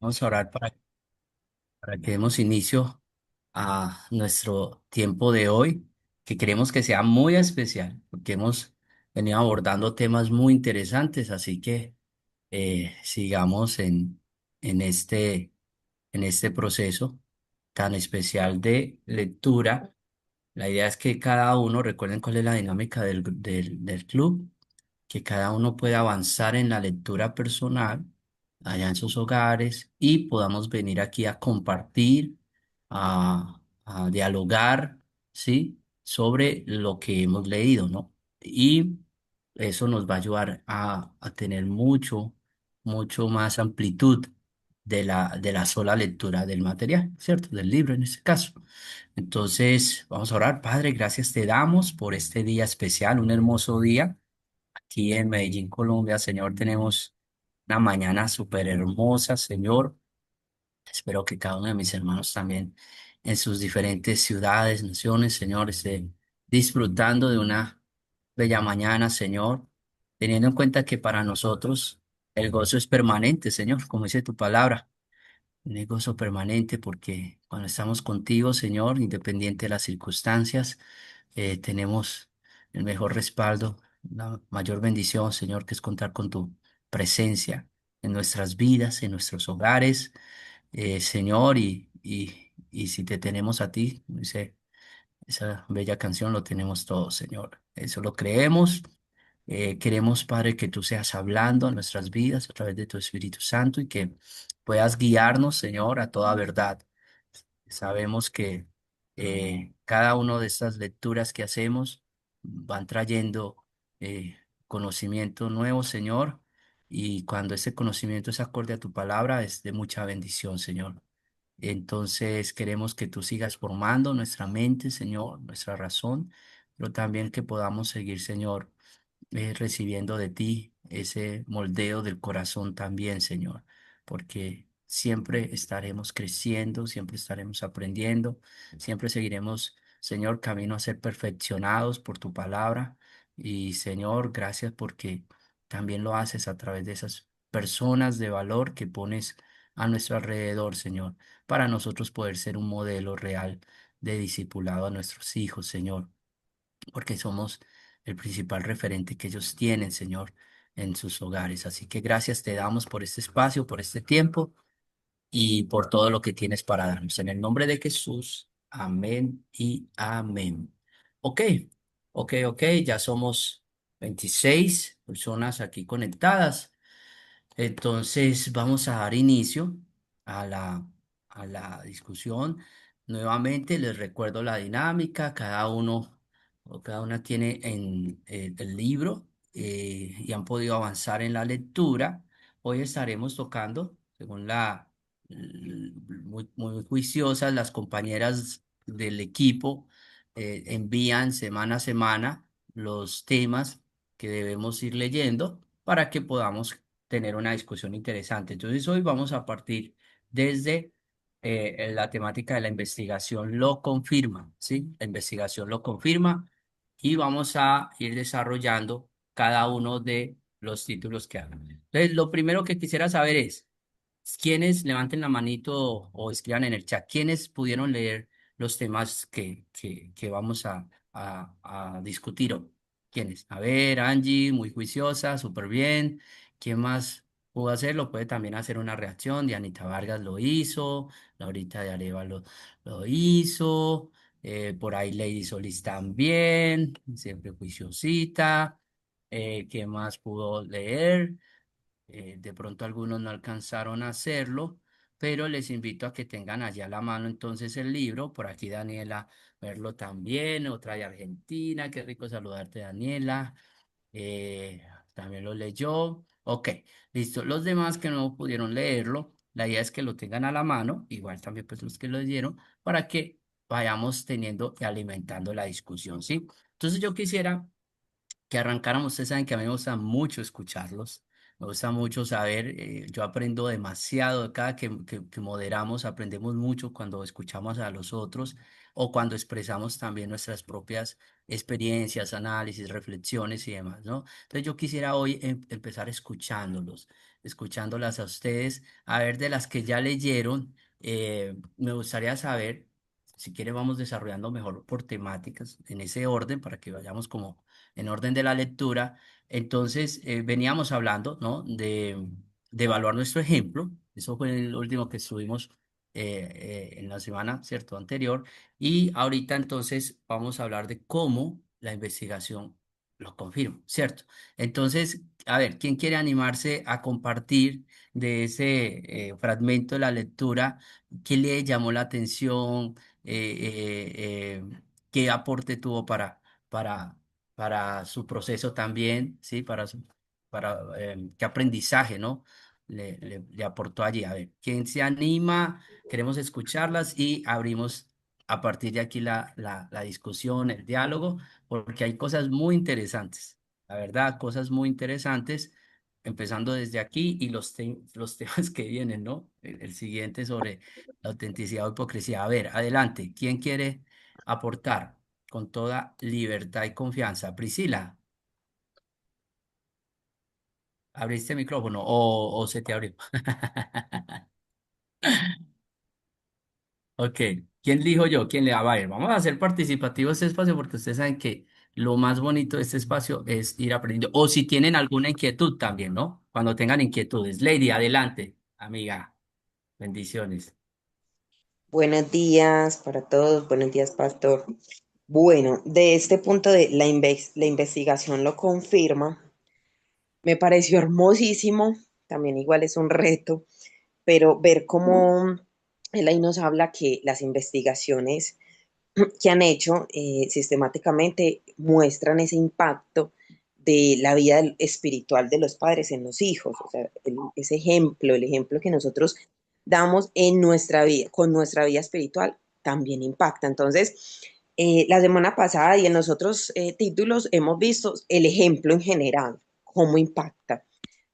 Vamos a orar para que demos inicio a nuestro tiempo de hoy, que queremos que sea muy especial, porque hemos venido abordando temas muy interesantes, así que sigamos en en este proceso tan especial de lectura. La idea es que cada uno, recuerden cuál es la dinámica del club, que cada uno pueda avanzar en la lectura personal allá en sus hogares y podamos venir aquí a compartir, a dialogar, ¿sí? Sobre lo que hemos leído, ¿no? Y eso nos va a ayudar a tener mucho más amplitud de la sola lectura del material, ¿cierto? Del libro en este caso. Entonces, vamos a orar. Padre, gracias te damos por este día especial, un hermoso día. Aquí en Medellín, Colombia, Señor, tenemos una mañana súper hermosa, Señor. Espero que cada uno de mis hermanos también en sus diferentes ciudades, naciones, Señor, esté disfrutando de una bella mañana, Señor, teniendo en cuenta que para nosotros el gozo es permanente, Señor, como dice tu palabra. Un gozo permanente porque cuando estamos contigo, Señor, independiente de las circunstancias, tenemos el mejor respaldo, la mayor bendición, Señor, que es contar con tu presencia en nuestras vidas, en nuestros hogares, Señor, y si te tenemos a ti, dice esa bella canción, lo tenemos todo, Señor. Eso lo creemos. Queremos, Padre, que tú seas hablando a nuestras vidas a través de tu Espíritu Santo y que puedas guiarnos, Señor, a toda verdad. Sabemos que cada una de estas lecturas que hacemos van trayendo conocimiento nuevo, Señor, y cuando ese conocimiento es acorde a tu palabra, es de mucha bendición, Señor. Entonces queremos que tú sigas formando nuestra mente, Señor, nuestra razón, pero también que podamos seguir, Señor, recibiendo de ti ese moldeo del corazón también, Señor, porque siempre estaremos creciendo, siempre estaremos aprendiendo, siempre seguiremos, Señor, camino a ser perfeccionados por tu palabra. Y, Señor, gracias porque también lo haces a través de esas personas de valor que pones a nuestro alrededor, Señor, para nosotros poder ser un modelo real de discipulado a nuestros hijos, Señor, porque somos el principal referente que ellos tienen, Señor, en sus hogares. Así que gracias te damos por este espacio, por este tiempo y por todo lo que tienes para darnos. En el nombre de Jesús, amén y amén. Ok, ok, ya somos 26 personas aquí conectadas. Entonces vamos a dar inicio a a la discusión. Nuevamente les recuerdo la dinámica. Cada uno o cada una tiene en el libro y han podido avanzar en la lectura. Hoy estaremos tocando, según muy juiciosas, las compañeras del equipo envían semana a semana los temas que debemos ir leyendo para que podamos tener una discusión interesante. Entonces, hoy vamos a partir desde la temática de la investigación lo confirma, ¿sí? La investigación lo confirma y vamos a ir desarrollando cada uno de los títulos que hagan. Entonces, lo primero que quisiera saber es, ¿quiénes levanten la manito o escriban en el chat? ¿Quiénes pudieron leer los temas que vamos a discutir hoy? ¿Quiénes? A ver, Angie, muy juiciosa, súper bien. ¿Quién más pudo hacerlo? Puede también hacer una reacción. Dianita Vargas lo hizo. Laurita de Areva lo hizo. Por ahí Lady Solís también. Siempre juiciosita. ¿Quién más pudo leer? De pronto algunos no alcanzaron a hacerlo, pero les invito a que tengan allá a la mano entonces el libro. Por aquí Daniela verlo también, otra de Argentina. Qué rico saludarte, Daniela. También lo leyó. Ok, listo. Los demás que no pudieron leerlo, la idea es que lo tengan a la mano, igual también pues los que lo leyeron, para que vayamos teniendo y alimentando la discusión, ¿sí? Entonces yo quisiera que arrancáramos. Ustedes saben que a mí me gusta mucho escucharlos, Me gusta mucho saber, yo aprendo demasiado, cada que moderamos, aprendemos mucho cuando escuchamos a los otros o cuando expresamos también nuestras propias experiencias, análisis, reflexiones y demás, ¿no? Entonces yo quisiera hoy empezar escuchándolos, escuchándolas a ustedes, a ver de las que ya leyeron, me gustaría saber, si quiere vamos desarrollando mejor por temáticas en ese orden para que vayamos como en orden de la lectura. Entonces, veníamos hablando, ¿no? De evaluar nuestro ejemplo. Eso fue el último que estuvimos en la semana, ¿cierto? Anterior. Y ahorita entonces vamos a hablar de cómo la investigación lo confirma, ¿cierto? Entonces, a ver, ¿quién quiere animarse a compartir de ese fragmento de la lectura? ¿Qué le llamó la atención? ¿Qué aporte tuvo para para su proceso también, ¿sí? Para qué aprendizaje, ¿no? Le aportó allí. A ver, ¿quién se anima? Queremos escucharlas y abrimos a partir de aquí la discusión, el diálogo, porque hay cosas muy interesantes, la verdad, cosas muy interesantes, empezando desde aquí y los temas que vienen, ¿no? El siguiente sobre la autenticidad o hipocresía. A ver, adelante, ¿quién quiere aportar? Con toda libertad y confianza. Priscila, ¿abriste el micrófono o se te abrió? Ok, ¿quién dijo yo? ¿Quién le va a ver? Vamos a hacer participativo este espacio porque ustedes saben que lo más bonito de este espacio es ir aprendiendo. O si tienen alguna inquietud también, ¿no? Cuando tengan inquietudes. Lady, adelante, amiga. Bendiciones. Buenos días para todos, buenos días, pastor. Bueno, de este punto de la investigación lo confirma, me pareció hermosísimo, también igual es un reto, pero ver cómo él ahí nos habla que las investigaciones que han hecho sistemáticamente muestran ese impacto de la vida espiritual de los padres en los hijos, o sea, ese ejemplo, el ejemplo que nosotros damos en nuestra vida, con nuestra vida espiritual, también impacta. Entonces, la semana pasada y en los otros títulos hemos visto el ejemplo en general, cómo impacta.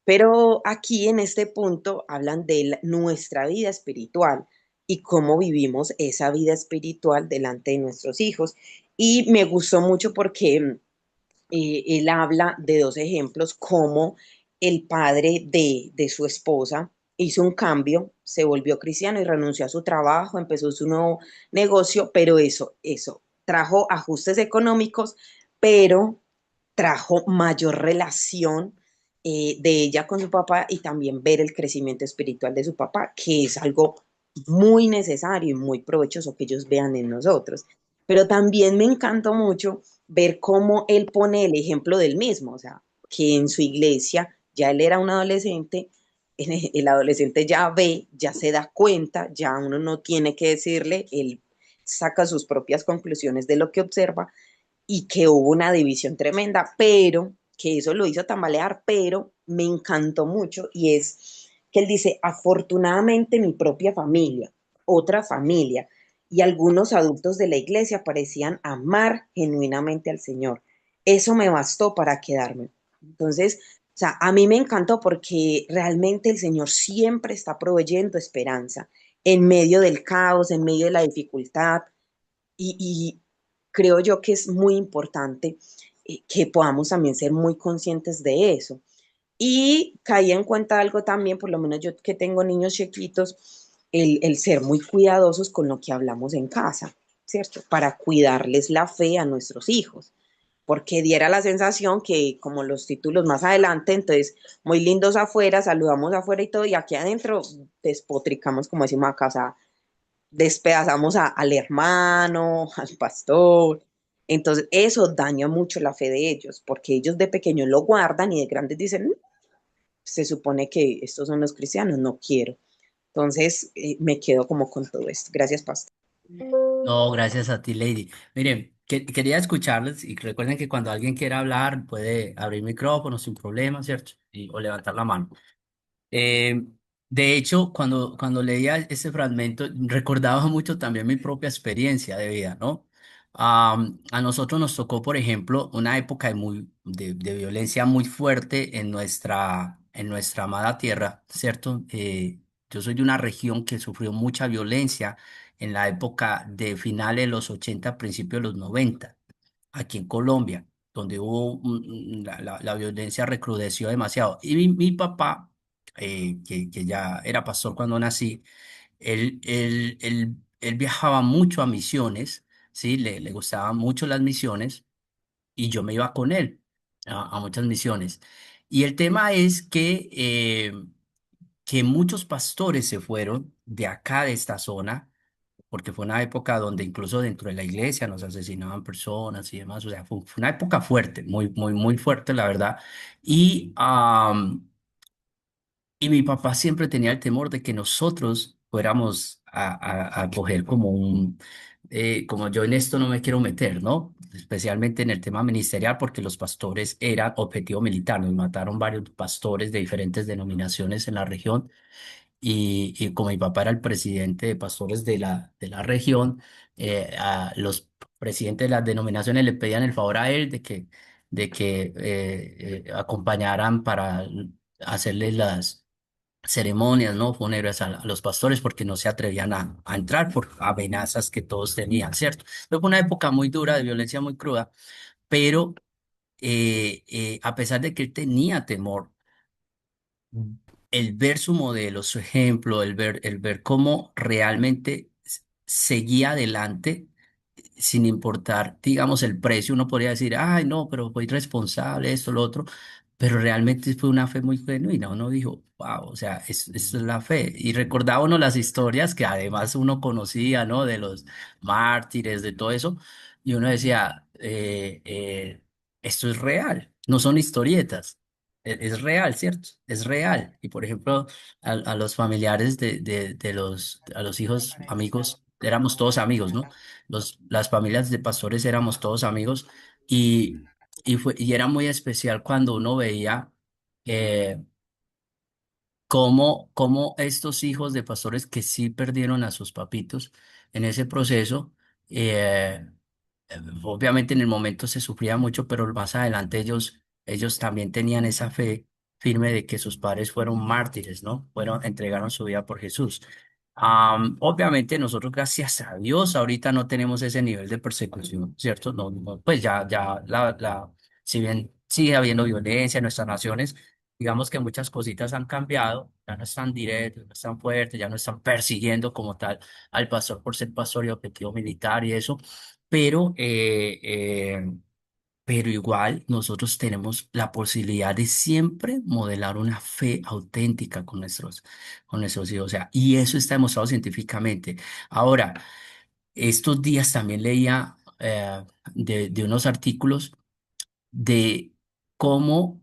Pero aquí en este punto hablan de nuestra vida espiritual y cómo vivimos esa vida espiritual delante de nuestros hijos. Y me gustó mucho porque él habla de dos ejemplos, como el padre de su esposa hizo un cambio, se volvió cristiano y renunció a su trabajo, empezó su nuevo negocio, pero eso trajo ajustes económicos, pero trajo mayor relación de ella con su papá y también ver el crecimiento espiritual de su papá, que es algo muy necesario y muy provechoso que ellos vean en nosotros. Pero también me encantó mucho ver cómo él pone el ejemplo del mismo, o sea, que en su iglesia ya él era un adolescente, el adolescente ya ve, ya se da cuenta, ya uno no tiene que decirle, él saca sus propias conclusiones de lo que observa y que hubo una división tremenda, pero que eso lo hizo tambalear, pero me encantó mucho y es que él dice, afortunadamente mi propia familia, otra familia y algunos adultos de la iglesia parecían amar genuinamente al Señor. Eso me bastó para quedarme. Entonces, o sea, a mí me encantó porque realmente el Señor siempre está proveyendo esperanza en medio del caos, en medio de la dificultad, y creo yo que es muy importante que podamos también ser muy conscientes de eso. Y caí en cuenta algo también, por lo menos yo que tengo niños chiquitos, el ser muy cuidadosos con lo que hablamos en casa, ¿cierto? Para cuidarles la fe a nuestros hijos, porque diera la sensación que como los títulos más adelante, entonces muy lindos afuera, saludamos afuera y todo, y aquí adentro despotricamos, como decimos acá, o sea, despedazamos al hermano, al pastor. Entonces, eso daña mucho la fe de ellos, porque ellos de pequeños lo guardan y de grandes dicen, se supone que estos son los cristianos, no quiero. Entonces, me quedo como con todo esto. Gracias, pastor. No, gracias a ti, Lady. Miren, quería escucharles y recuerden que cuando alguien quiera hablar puede abrir micrófono sin problema, ¿cierto? O levantar la mano. Eh, de hecho, cuando leía ese fragmento, recordaba mucho también mi propia experiencia de vida, ¿no? A nosotros nos tocó, por ejemplo, una época de violencia muy fuerte en en nuestra amada tierra, ¿cierto? Yo soy de una región que sufrió mucha violencia en la época de finales de los 80, principios de los 90, aquí en Colombia, donde hubo la violencia recrudeció demasiado. Y mi papá, que ya era pastor cuando nací, él viajaba mucho a misiones, ¿sí? Le gustaban mucho las misiones y yo me iba con él a muchas misiones. Y el tema es que muchos pastores se fueron de acá, de esta zona, porque fue una época donde incluso dentro de la iglesia nos asesinaban personas y demás. O sea, fue una época fuerte, muy, muy, muy fuerte, la verdad. Y, y mi papá siempre tenía el temor de que nosotros fuéramos a coger como como yo en esto no me quiero meter, ¿no? Especialmente en el tema ministerial, porque los pastores eran objetivo militar. Nos mataron varios pastores de diferentes denominaciones en la región y como mi papá era el presidente de pastores de la región, a los presidentes de las denominaciones le pedían el favor a él de que acompañaran para hacerles las ceremonias, ¿no? Fúnebres a los pastores porque no se atrevían a entrar por amenazas que todos tenían, ¿cierto? Fue una época muy dura, de violencia muy cruda, pero a pesar de que él tenía temor, el ver su modelo, su ejemplo, el ver cómo realmente seguía adelante sin importar, digamos, el precio, uno podría decir, ay, no, pero fue irresponsable, esto, lo otro, pero realmente fue una fe muy genuina. Uno dijo, wow, o sea, es la fe. Y recordaba uno las historias que además uno conocía, ¿no? De los mártires, de todo eso, y uno decía, esto es real, no son historietas. Es real, ¿cierto? Es real. Y por ejemplo, a los familiares a los hijos, amigos, éramos todos amigos, ¿no? Las familias de pastores éramos todos amigos y, y era muy especial cuando uno veía eh, cómo estos hijos de pastores que sí perdieron a sus papitos en ese proceso, eh, obviamente en el momento se sufría mucho, pero más adelante ellos también tenían esa fe firme de que sus padres fueron mártires, ¿no? Entregaron su vida por Jesús. Obviamente nosotros, gracias a Dios, ahorita no tenemos ese nivel de persecución, ¿cierto? Pues si bien sigue habiendo violencia en nuestras naciones, digamos que muchas cositas han cambiado, ya no están directos, no están fuertes, ya no están persiguiendo como tal al pastor por ser pastor y objetivo militar y eso, pero, eh, eh, pero igual nosotros tenemos la posibilidad de siempre modelar una fe auténtica con nuestros hijos. O sea, y eso está demostrado científicamente. Ahora, estos días también leía de unos artículos de cómo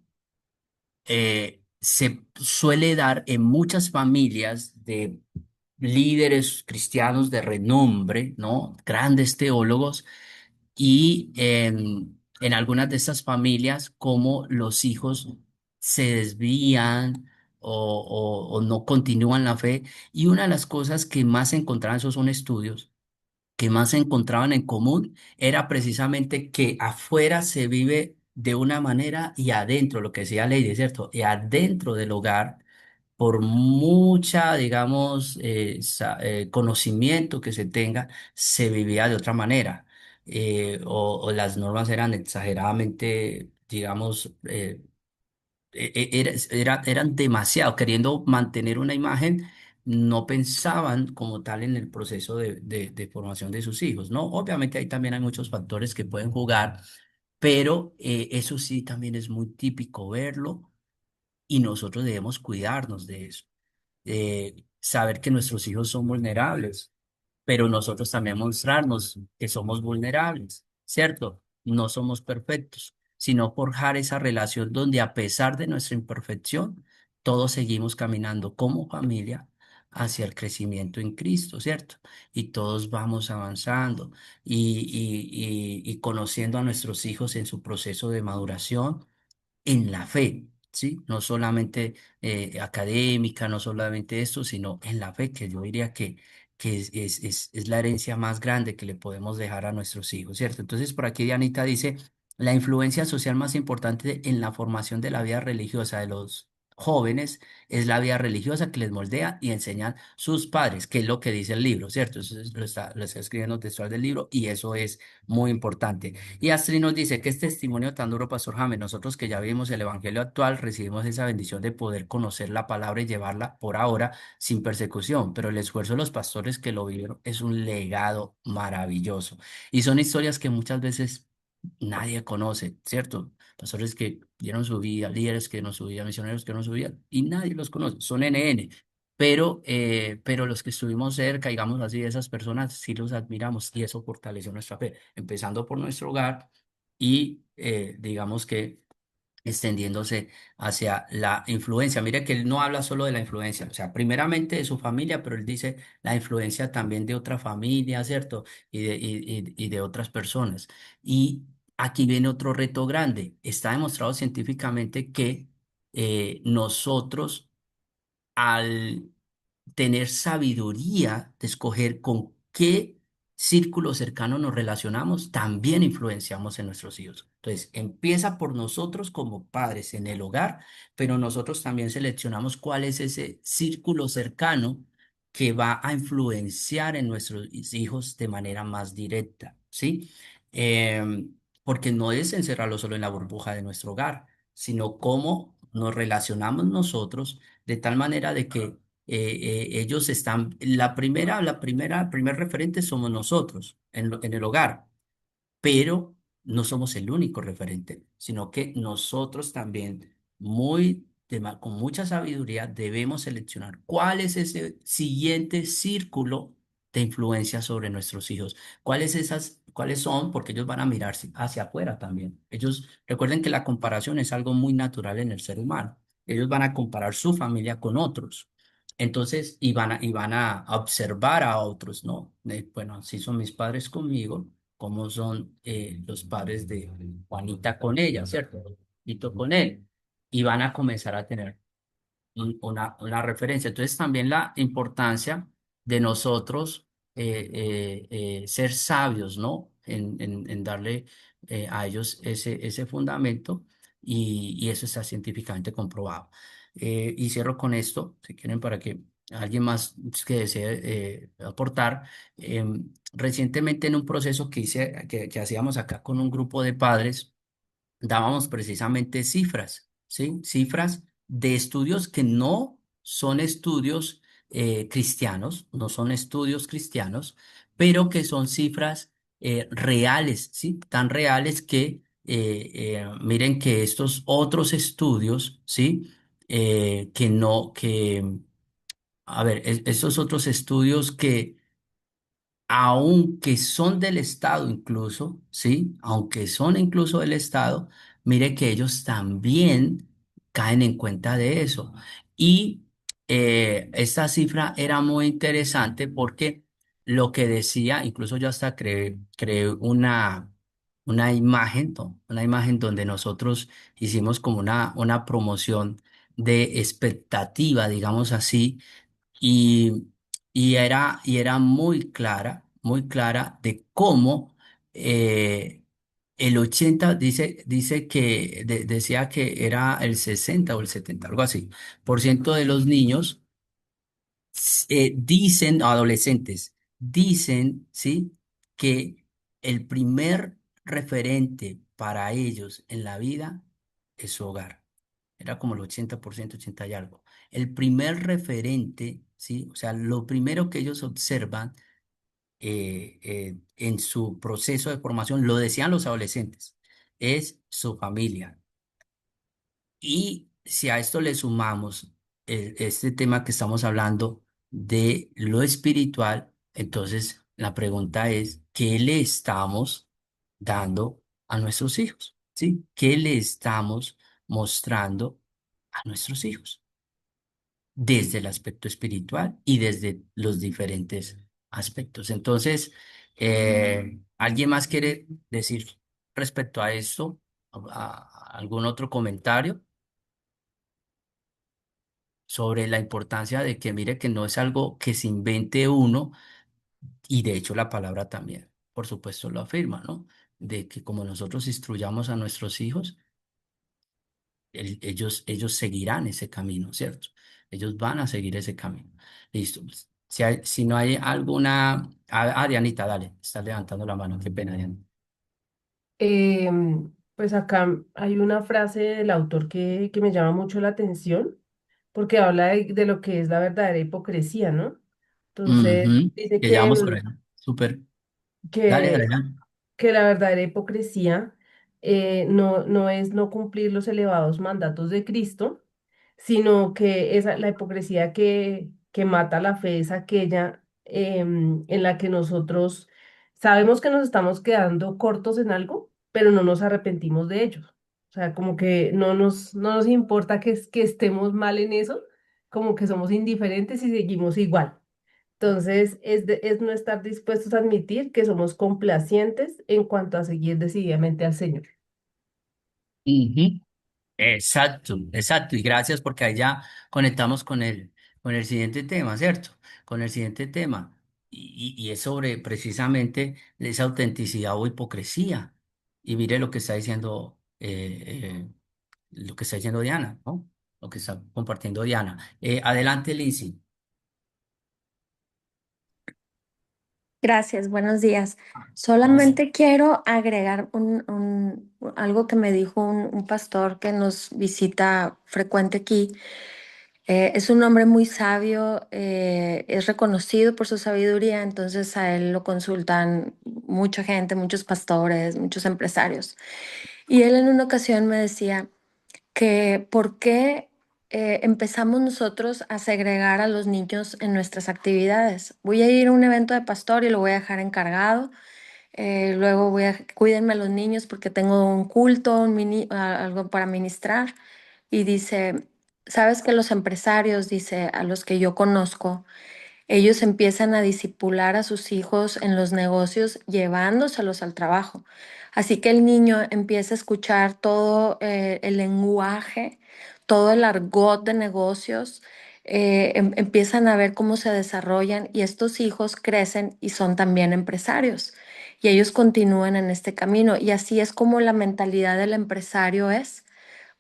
se suele dar en muchas familias de líderes cristianos de renombre, ¿no? Grandes teólogos y en algunas de estas familias, como los hijos se desvían o no continúan la fe. Y una de las cosas que más se encontraban, esos son estudios, que más se encontraban en común, era precisamente que afuera se vive de una manera y adentro, lo que decía Lady, ¿cierto? Y adentro del hogar por mucha, digamos, conocimiento que se tenga, se vivía de otra manera. O las normas eran exageradamente, digamos, eran demasiado, queriendo mantener una imagen, no pensaban como tal en el proceso de formación de sus hijos, ¿no? Obviamente ahí también hay muchos factores que pueden jugar, pero eso sí también es muy típico verlo y nosotros debemos cuidarnos de eso, saber que nuestros hijos son vulnerables, pero nosotros también mostrarnos que somos vulnerables, ¿cierto? No somos perfectos, sino forjar esa relación donde a pesar de nuestra imperfección, todos seguimos caminando como familia hacia el crecimiento en Cristo, ¿cierto? Y todos vamos avanzando y conociendo a nuestros hijos en su proceso de maduración en la fe, ¿sí? No solamente académica, no solamente esto, sino en la fe, que yo diría que es la herencia más grande que le podemos dejar a nuestros hijos, ¿cierto? Entonces, por aquí Dianita dice, la influencia social más importante en la formación de la vida religiosa de los jóvenes es la vida religiosa que les moldea y enseñan sus padres, que es lo que dice el libro, ¿cierto? Lo está escribiendo textual del libro y eso es muy importante. Y Astrid nos dice que este testimonio tan duro, Pastor James, nosotros que ya vivimos el evangelio actual, recibimos esa bendición de poder conocer la palabra y llevarla por ahora sin persecución, pero el esfuerzo de los pastores que lo vivieron es un legado maravilloso. Y son historias que muchas veces nadie conoce, ¿cierto? Pastores que dieron su vida, líderes que dieron su vida, misioneros que dieron su vida, y nadie los conoce, son NN. Pero los que estuvimos cerca, digamos así, de esas personas, sí los admiramos y eso fortaleció nuestra fe, empezando por nuestro hogar y digamos que extendiéndose hacia la influencia. Mire que él no habla solo de la influencia, o sea, primeramente de su familia, pero él dice la influencia también de otra familia, ¿cierto? Y de otras personas. Y aquí viene otro reto grande. Está demostrado científicamente que nosotros al tener sabiduría de escoger con qué círculo cercano nos relacionamos, también influenciamos en nuestros hijos. Entonces, empieza por nosotros como padres en el hogar, pero nosotros también seleccionamos cuál es ese círculo cercano que va a influenciar en nuestros hijos de manera más directa, ¿sí? Porque no es encerrarlo solo en la burbuja de nuestro hogar, sino cómo nos relacionamos nosotros de tal manera de que ellos están, el primer referente somos nosotros en el hogar, pero no somos el único referente, sino que nosotros también, con mucha sabiduría, debemos seleccionar cuál es ese siguiente círculo de influencia sobre nuestros hijos. ¿Cuáles son? Porque ellos van a mirar hacia afuera también. Ellos, recuerden que la comparación es algo muy natural en el ser humano. Ellos van a comparar su familia con otros. Entonces, y van a observar a otros, ¿no? Bueno, así son mis padres conmigo, como son los padres de Juanita con ella, ¿cierto? Vito con él. Y van a comenzar a tener una referencia. Entonces, también la importancia de nosotros ser sabios, ¿no? En darle a ellos ese fundamento y eso está científicamente comprobado. Y cierro con esto, si quieren, para que alguien más que desee aportar. Recientemente en un proceso que hacíamos acá con un grupo de padres, dábamos precisamente cifras, ¿sí? Cifras de estudios que no son estudios cristianos, no son estudios cristianos, pero que son cifras reales, ¿sí? Tan reales que miren que estos otros estudios, ¿sí? Que no, que, a ver, estos otros estudios que aunque son del Estado incluso, ¿sí? Aunque son incluso del Estado, mire que ellos también caen en cuenta de eso. Y esta cifra era muy interesante porque lo que decía, incluso yo hasta creé una imagen, ¿no? Una imagen donde nosotros hicimos como una promoción de expectativa, digamos así y, y era muy clara de cómo el 80 dice que, decía que era el 60 o el 70 algo así, por ciento de los niños dicen, adolescentes, dicen, ¿sí? Que el primer referente para ellos en la vida es su hogar. Era como el 80%, 80 y algo. El primer referente, ¿sí? O sea, lo primero que ellos observan en su proceso de formación, lo decían los adolescentes, es su familia. Y si a esto le sumamos este tema que estamos hablando de lo espiritual, entonces la pregunta es, ¿qué le estamos dando a nuestros hijos? ¿Sí? ¿Qué le estamos mostrando a nuestros hijos desde el aspecto espiritual y desde los diferentes aspectos? Entonces, ¿alguien más quiere decir respecto a esto? ¿Algún otro comentario sobre la importancia de que mire que no es algo que se invente uno, y de hecho la palabra también, por supuesto, lo afirma, ¿no? De que como nosotros instruyamos a nuestros hijos, ellos seguirán ese camino, ¿cierto? Ellos van a seguir ese camino. Listo. Pues, si no hay alguna... Dianita, dale, estás levantando la mano, qué pena, Diana. Pues acá hay una frase del autor que me llama mucho la atención porque habla de lo que es la verdadera hipocresía, ¿no? Entonces, Ujú. dice Que ya vamos por ahí, ¿no? Súper. Dale, dale, que dale. que la verdadera hipocresía no es no cumplir los elevados mandatos de Cristo, sino que la hipocresía que mata la fe es aquella en la que nosotros sabemos que nos estamos quedando cortos en algo, pero no nos arrepentimos de ello. O sea, como que no nos importa que estemos mal en eso, como que somos indiferentes y seguimos igual. Entonces, es no estar dispuestos a admitir que somos complacientes en cuanto a seguir decididamente al Señor. Ujú. Exacto, exacto. Y gracias porque ahí ya conectamos con el siguiente tema, ¿cierto? Con el siguiente tema. Y es sobre precisamente esa autenticidad o hipocresía. Y mire lo que está diciendo, lo que está diciendo Diana, ¿no? Lo que está compartiendo Diana. Adelante, Lindsay. Gracias, buenos días. Buenos Solamente quiero agregar algo que me dijo un pastor que nos visita frecuente aquí. Es un hombre muy sabio, es reconocido por su sabiduría, entonces a él lo consultan mucha gente, muchos pastores, muchos empresarios. Y él en una ocasión me decía que por qué empezamos nosotros a segregar a los niños en nuestras actividades. Voy a ir a un evento de pastor y lo voy a dejar encargado. Luego cuídenme a los niños porque tengo un culto, algo para ministrar. Y dice, sabes que los empresarios, dice, a los que yo conozco, ellos empiezan a disipular a sus hijos en los negocios llevándoselos al trabajo. Así que el niño empieza a escuchar todo el lenguaje, todo el argot de negocios, empiezan a ver cómo se desarrollan y estos hijos crecen y son también empresarios. Y ellos continúan en este camino. Y así es como la mentalidad del empresario es,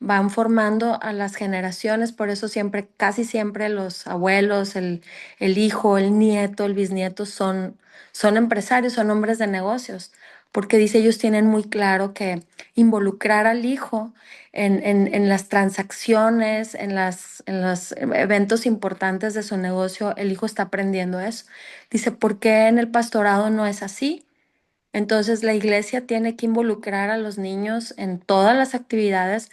van formando a las generaciones, por eso siempre, casi siempre los abuelos, el hijo, el nieto, el bisnieto son empresarios, son hombres de negocios, porque dice ellos tienen muy claro que involucrar al hijo en las transacciones, en los eventos importantes de su negocio, el hijo está aprendiendo eso. Dice, ¿por qué en el pastorado no es así? Entonces la iglesia tiene que involucrar a los niños en todas las actividades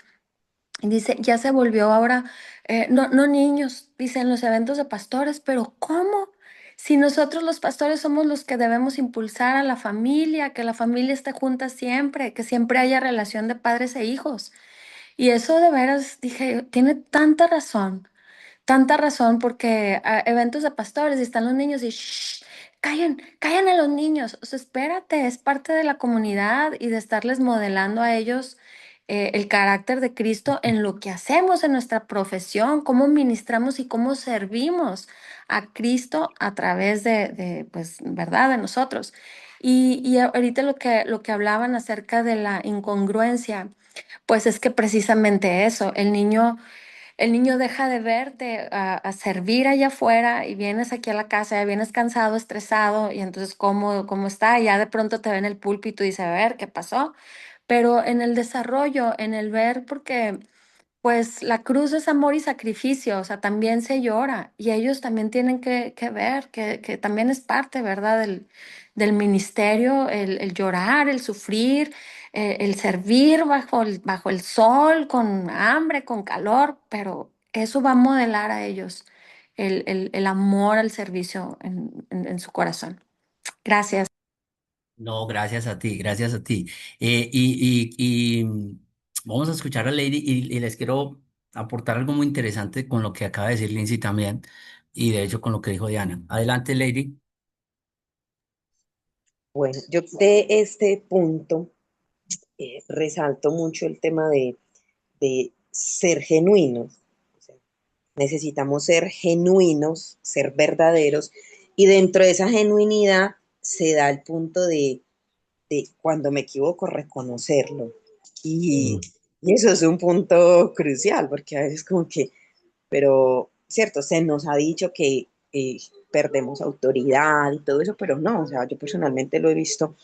y dice, ya se volvió ahora, no niños, dice en los eventos de pastores, pero ¿cómo? Si nosotros los pastores somos los que debemos impulsar a la familia, que la familia esté junta siempre, que siempre haya relación de padres e hijos. Y eso de veras, dije, tiene tanta razón porque eventos de pastores y están los niños y shh, callen a los niños. O sea, espérate, es parte de la comunidad y de estarles modelando a ellos el carácter de Cristo en lo que hacemos en nuestra profesión, cómo ministramos y cómo servimos a Cristo a través pues, ¿verdad? De nosotros. Y ahorita lo que hablaban acerca de la incongruencia, pues es que precisamente eso, el niño deja de verte a servir allá afuera y vienes aquí a la casa, ya vienes cansado, estresado y entonces cómo está, y ya de pronto te ve en el púlpito y dice, a ver, ¿qué pasó? Pero en el desarrollo, en el ver, porque pues la cruz es amor y sacrificio, o sea, también se llora y ellos también tienen que ver que también es parte, ¿verdad? Del ministerio, el llorar, el sufrir, el servir bajo el sol, con hambre, con calor, pero eso va a modelar a ellos el amor al servicio en su corazón. Gracias. No, gracias a ti, gracias a ti. Vamos a escuchar a Lady y les quiero aportar algo muy interesante con lo que acaba de decir Lindsay también y de hecho con lo que dijo Diana. Adelante, Lady. Bueno, yo de este punto resalto mucho el tema de ser genuinos. O sea, necesitamos ser genuinos, ser verdaderos, y dentro de esa genuinidad se da el punto de cuando me equivoco, reconocerlo y, Mm. Y eso es un punto crucial, porque a veces como que, pero, cierto, se nos ha dicho que perdemos autoridad y todo eso, pero no, o sea, yo personalmente lo he visto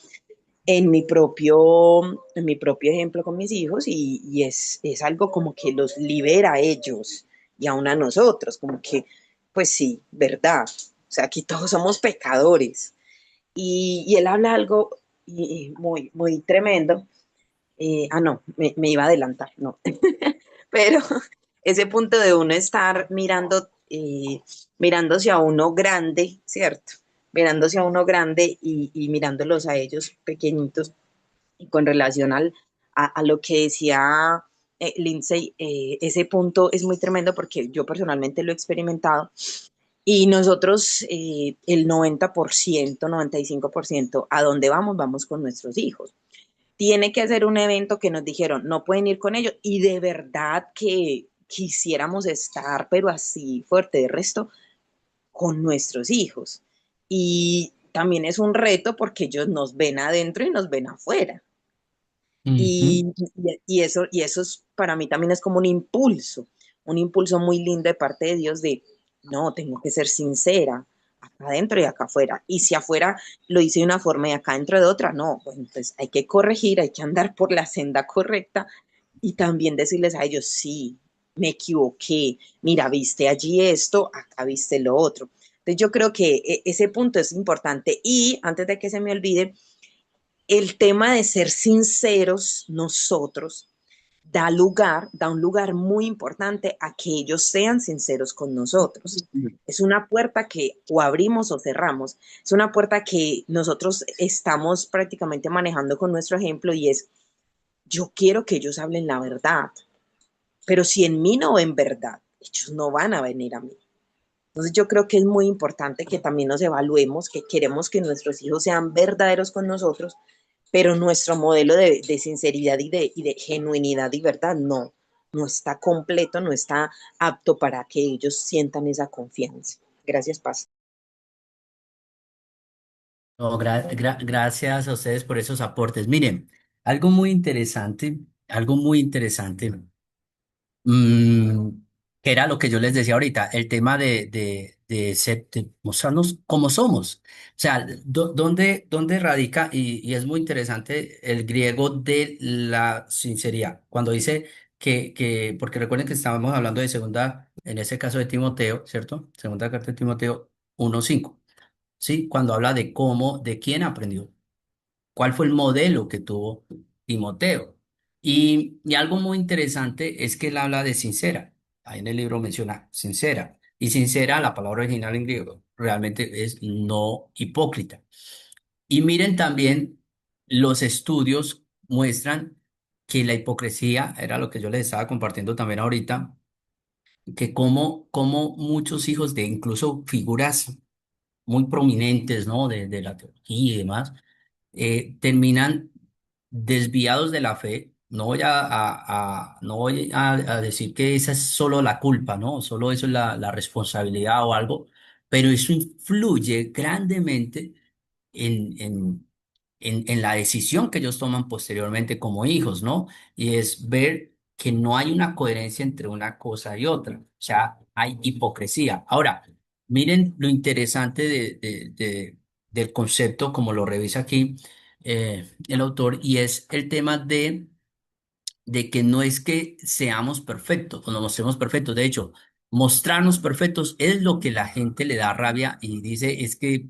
en mi propio ejemplo con mis hijos y es algo como que los libera a ellos y aún a nosotros, como que, pues sí, verdad. O sea, aquí todos somos pecadores. Y él habla algo muy, muy tremendo. No, me iba a adelantar, no. Pero ese punto de uno estar mirando, mirándose a uno grande, ¿cierto? Mirándose a uno grande y mirándolos a ellos pequeñitos, y con relación a lo que decía Lindsay, ese punto es muy tremendo porque yo personalmente lo he experimentado y nosotros el 90%, 95%, ¿a dónde vamos? Vamos con nuestros hijos. Tiene que hacer un evento que nos dijeron, no pueden ir con ellos y de verdad que quisiéramos estar, pero así fuerte de resto, con nuestros hijos. Y también es un reto porque ellos nos ven adentro y nos ven afuera. Ujú. Y eso para mí también es como un impulso muy lindo de parte de Dios de, no, tengo que ser sincera, acá adentro y acá afuera. Y si afuera lo hice de una forma y acá dentro de otra, no, pues entonces hay que corregir, hay que andar por la senda correcta y también decirles a ellos, sí, me equivoqué, mira, viste allí esto, acá viste lo otro. Entonces yo creo que ese punto es importante y antes de que se me olvide, el tema de ser sinceros nosotros da un lugar muy importante a que ellos sean sinceros con nosotros. Es una puerta que o abrimos o cerramos. Es una puerta que nosotros estamos prácticamente manejando con nuestro ejemplo y es, yo quiero que ellos hablen la verdad, pero si en mí no ven verdad, ellos no van a venir a mí. Entonces yo creo que es muy importante que también nos evaluemos, que queremos que nuestros hijos sean verdaderos con nosotros, pero nuestro modelo de sinceridad y de genuinidad y verdad no está completo, no está apto para que ellos sientan esa confianza. Gracias, Paz. No, gracias a ustedes por esos aportes. Miren, algo muy interesante. Mm, que era lo que yo les decía ahorita, el tema de mostrarnos como somos. O sea, ¿dónde radica? Y es muy interesante el griego de la sinceridad. Cuando dice porque recuerden que estábamos hablando de segunda, en ese caso de Timoteo, ¿cierto? Segunda carta de Timoteo 1:5, ¿sí? Cuando habla de cómo, de quién aprendió. ¿Cuál fue el modelo que tuvo Timoteo? Y algo muy interesante es que él habla de sincera. Ahí en el libro menciona sincera. Y sincera, la palabra original en griego, realmente es no hipócrita. Y miren también, los estudios muestran que la hipocresía, era lo que yo les estaba compartiendo también ahorita, que como muchos hijos de incluso figuras muy prominentes, ¿no? De la teología y demás, terminan desviados de la fe. No voy a decir que esa es solo la culpa, ¿no? Solo eso es la responsabilidad o algo, pero eso influye grandemente en, en la decisión que ellos toman posteriormente como hijos, ¿no? Y es ver que no hay una coherencia entre una cosa y otra. O sea, hay hipocresía. Ahora, miren lo interesante del concepto, como lo revisa aquí el autor, y es el tema de que no es que seamos perfectos o nos mostremos perfectos. De hecho, mostrarnos perfectos es lo que la gente le da rabia y dice es que,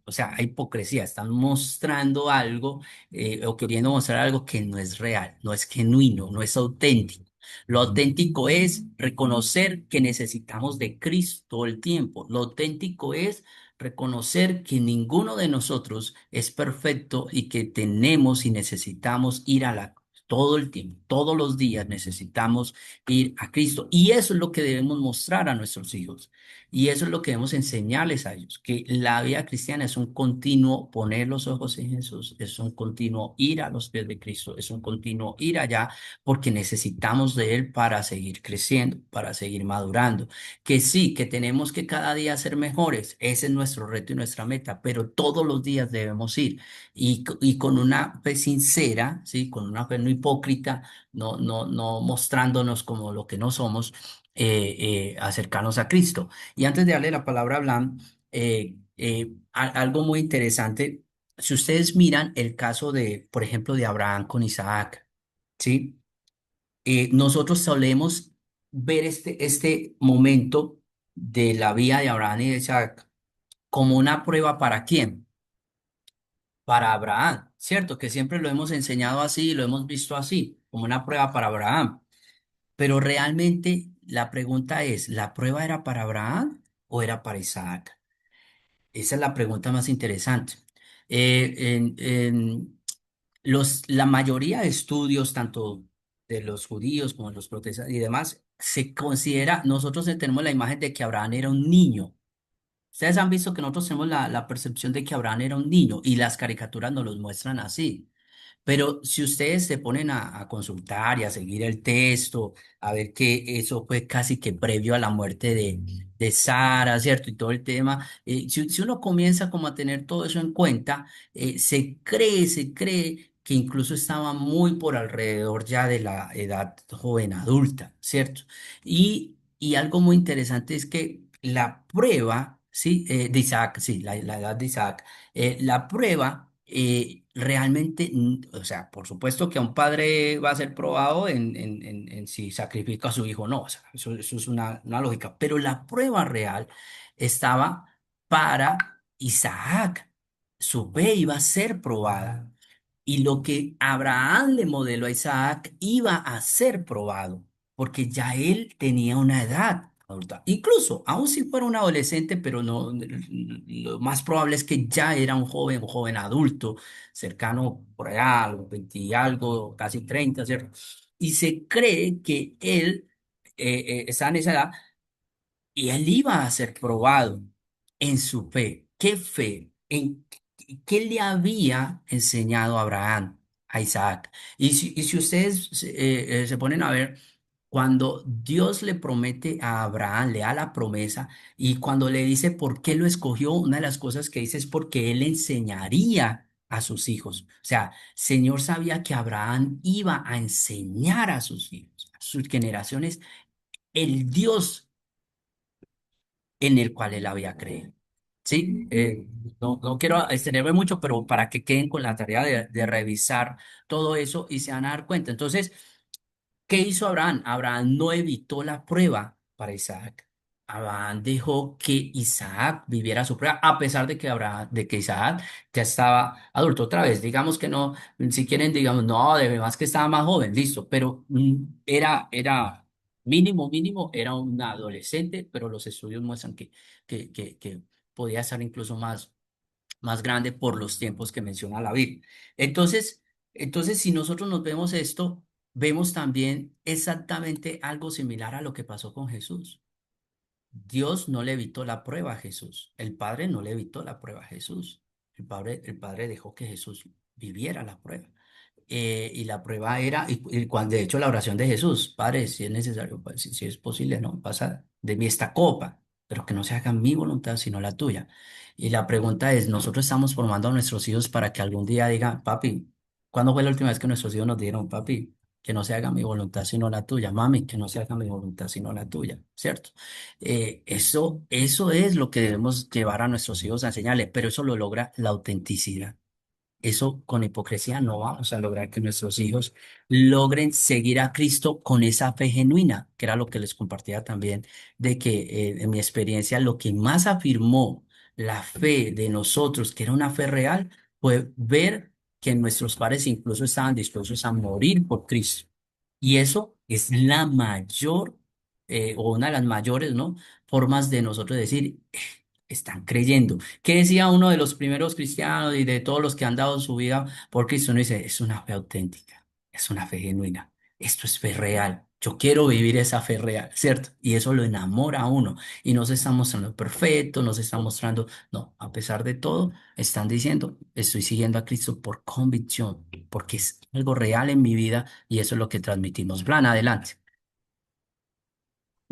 o sea, hay hipocresía. Están mostrando algo o queriendo mostrar algo que no es real, no es genuino, no es auténtico. Lo auténtico es reconocer que necesitamos de Cristo todo el tiempo. Lo auténtico es reconocer que ninguno de nosotros es perfecto y que tenemos y necesitamos ir a la todo el tiempo, todos los días necesitamos ir a Cristo. Y eso es lo que debemos mostrar a nuestros hijos. Y eso es lo que debemos enseñarles a ellos, que la vida cristiana es un continuo poner los ojos en Jesús, es un continuo ir a los pies de Cristo, es un continuo ir allá porque necesitamos de Él para seguir creciendo, para seguir madurando. Que sí, que tenemos que cada día ser mejores, ese es nuestro reto y nuestra meta, pero todos los días debemos ir y con una fe sincera, ¿sí? Con una fe no hipócrita, no mostrándonos como lo que no somos, acercarnos a Cristo. Y antes de darle la palabra a Blan, algo muy interesante, si ustedes miran el caso de, por ejemplo, de Abraham con Isaac, ¿sí? Nosotros solemos ver este momento de la vida de Abraham y de Isaac como una prueba para quién, para Abraham, ¿cierto? Que siempre lo hemos enseñado así, lo hemos visto así, como una prueba para Abraham. Pero realmente la pregunta es, ¿la prueba era para Abraham o era para Isaac? Esa es la pregunta más interesante. La mayoría de estudios, tanto de los judíos como de los protestantes y demás, se considera, nosotros tenemos la imagen de que Abraham era un niño. Ustedes han visto que nosotros tenemos la percepción de que Abraham era un niño y las caricaturas nos los muestran así. Pero si ustedes se ponen a consultar y a seguir el texto, a ver que eso fue casi que previo a la muerte de Sara, ¿cierto? Y todo el tema, si uno comienza como a tener todo eso en cuenta, se cree que incluso estaba muy por alrededor ya de la edad joven adulta, ¿cierto? Y algo muy interesante es que la prueba, ¿sí? De Isaac, sí, la edad de Isaac, la prueba realmente, o sea, por supuesto que a un padre va a ser probado en si sacrifica a su hijo o no, o sea, eso es una lógica, pero la prueba real estaba para Isaac. Su fe iba a ser probada. Y lo que Abraham le modeló a Isaac iba a ser probado, porque ya él tenía una edad adulta. Incluso, aun si fuera un adolescente, pero no, lo más probable es que ya era un joven adulto, cercano por allá a los 20 y algo, casi 30, ¿cierto? Y se cree que él está en esa edad y él iba a ser probado en su fe. ¿Qué fe? ¿En qué le había enseñado Abraham a Isaac? Y si ustedes se ponen a ver, cuando Dios le promete a Abraham, le da la promesa, y cuando le dice por qué lo escogió, una de las cosas que dice es porque él enseñaría a sus hijos. O sea, Señor sabía que Abraham iba a enseñar a sus hijos, a sus generaciones, el Dios en el cual él había creído. Sí, no quiero extenderme mucho, pero para que queden con la tarea de revisar todo eso y se van a dar cuenta. Entonces, ¿qué hizo Abraham? Abraham no evitó la prueba para Isaac. Abraham dejó que Isaac viviera su prueba, a pesar de que Isaac ya estaba adulto. Otra vez, digamos que no, si quieren, digamos, no, de más que estaba más joven, listo, pero era mínimo, era un adolescente, pero los estudios muestran que podía ser incluso más grande por los tiempos que menciona la Biblia. Entonces, si nosotros nos vemos esto, vemos también exactamente algo similar a lo que pasó con Jesús. Dios no le evitó la prueba a Jesús. El Padre no le evitó la prueba a Jesús. El Padre dejó que Jesús viviera la prueba. Y la prueba era, y cuando, de hecho, la oración de Jesús, Padre, si es necesario, pues, si es posible, ¿no? Pasa de mí esta copa, pero que no se haga mi voluntad, sino la tuya. Y la pregunta es, nosotros estamos formando a nuestros hijos para que algún día digan, papi, ¿cuándo fue la última vez que nuestros hijos nos dijeron, papi, que no se haga mi voluntad, sino la tuya? Mami, que no se haga mi voluntad, sino la tuya, ¿cierto? Eso es lo que debemos llevar a nuestros hijos a enseñarles, pero eso lo logra la autenticidad. Eso con hipocresía no vamos a lograr que nuestros hijos logren seguir a Cristo con esa fe genuina, que era lo que les compartía también, de que en mi experiencia lo que más afirmó la fe de nosotros, que era una fe real, fue ver que nuestros padres incluso estaban dispuestos a morir por Cristo. Y eso es la mayor, o una de las mayores, ¿no? Formas de nosotros decir, están creyendo. ¿Qué decía uno de los primeros cristianos y de todos los que han dado su vida por Cristo? Uno dice, es una fe auténtica, es una fe genuina, esto es fe real. Yo quiero vivir esa fe real, ¿cierto? Y eso lo enamora a uno. Y no se está mostrando perfecto, no se está mostrando, no, a pesar de todo, están diciendo, estoy siguiendo a Cristo por convicción, porque es algo real en mi vida y eso es lo que transmitimos. Plan, adelante.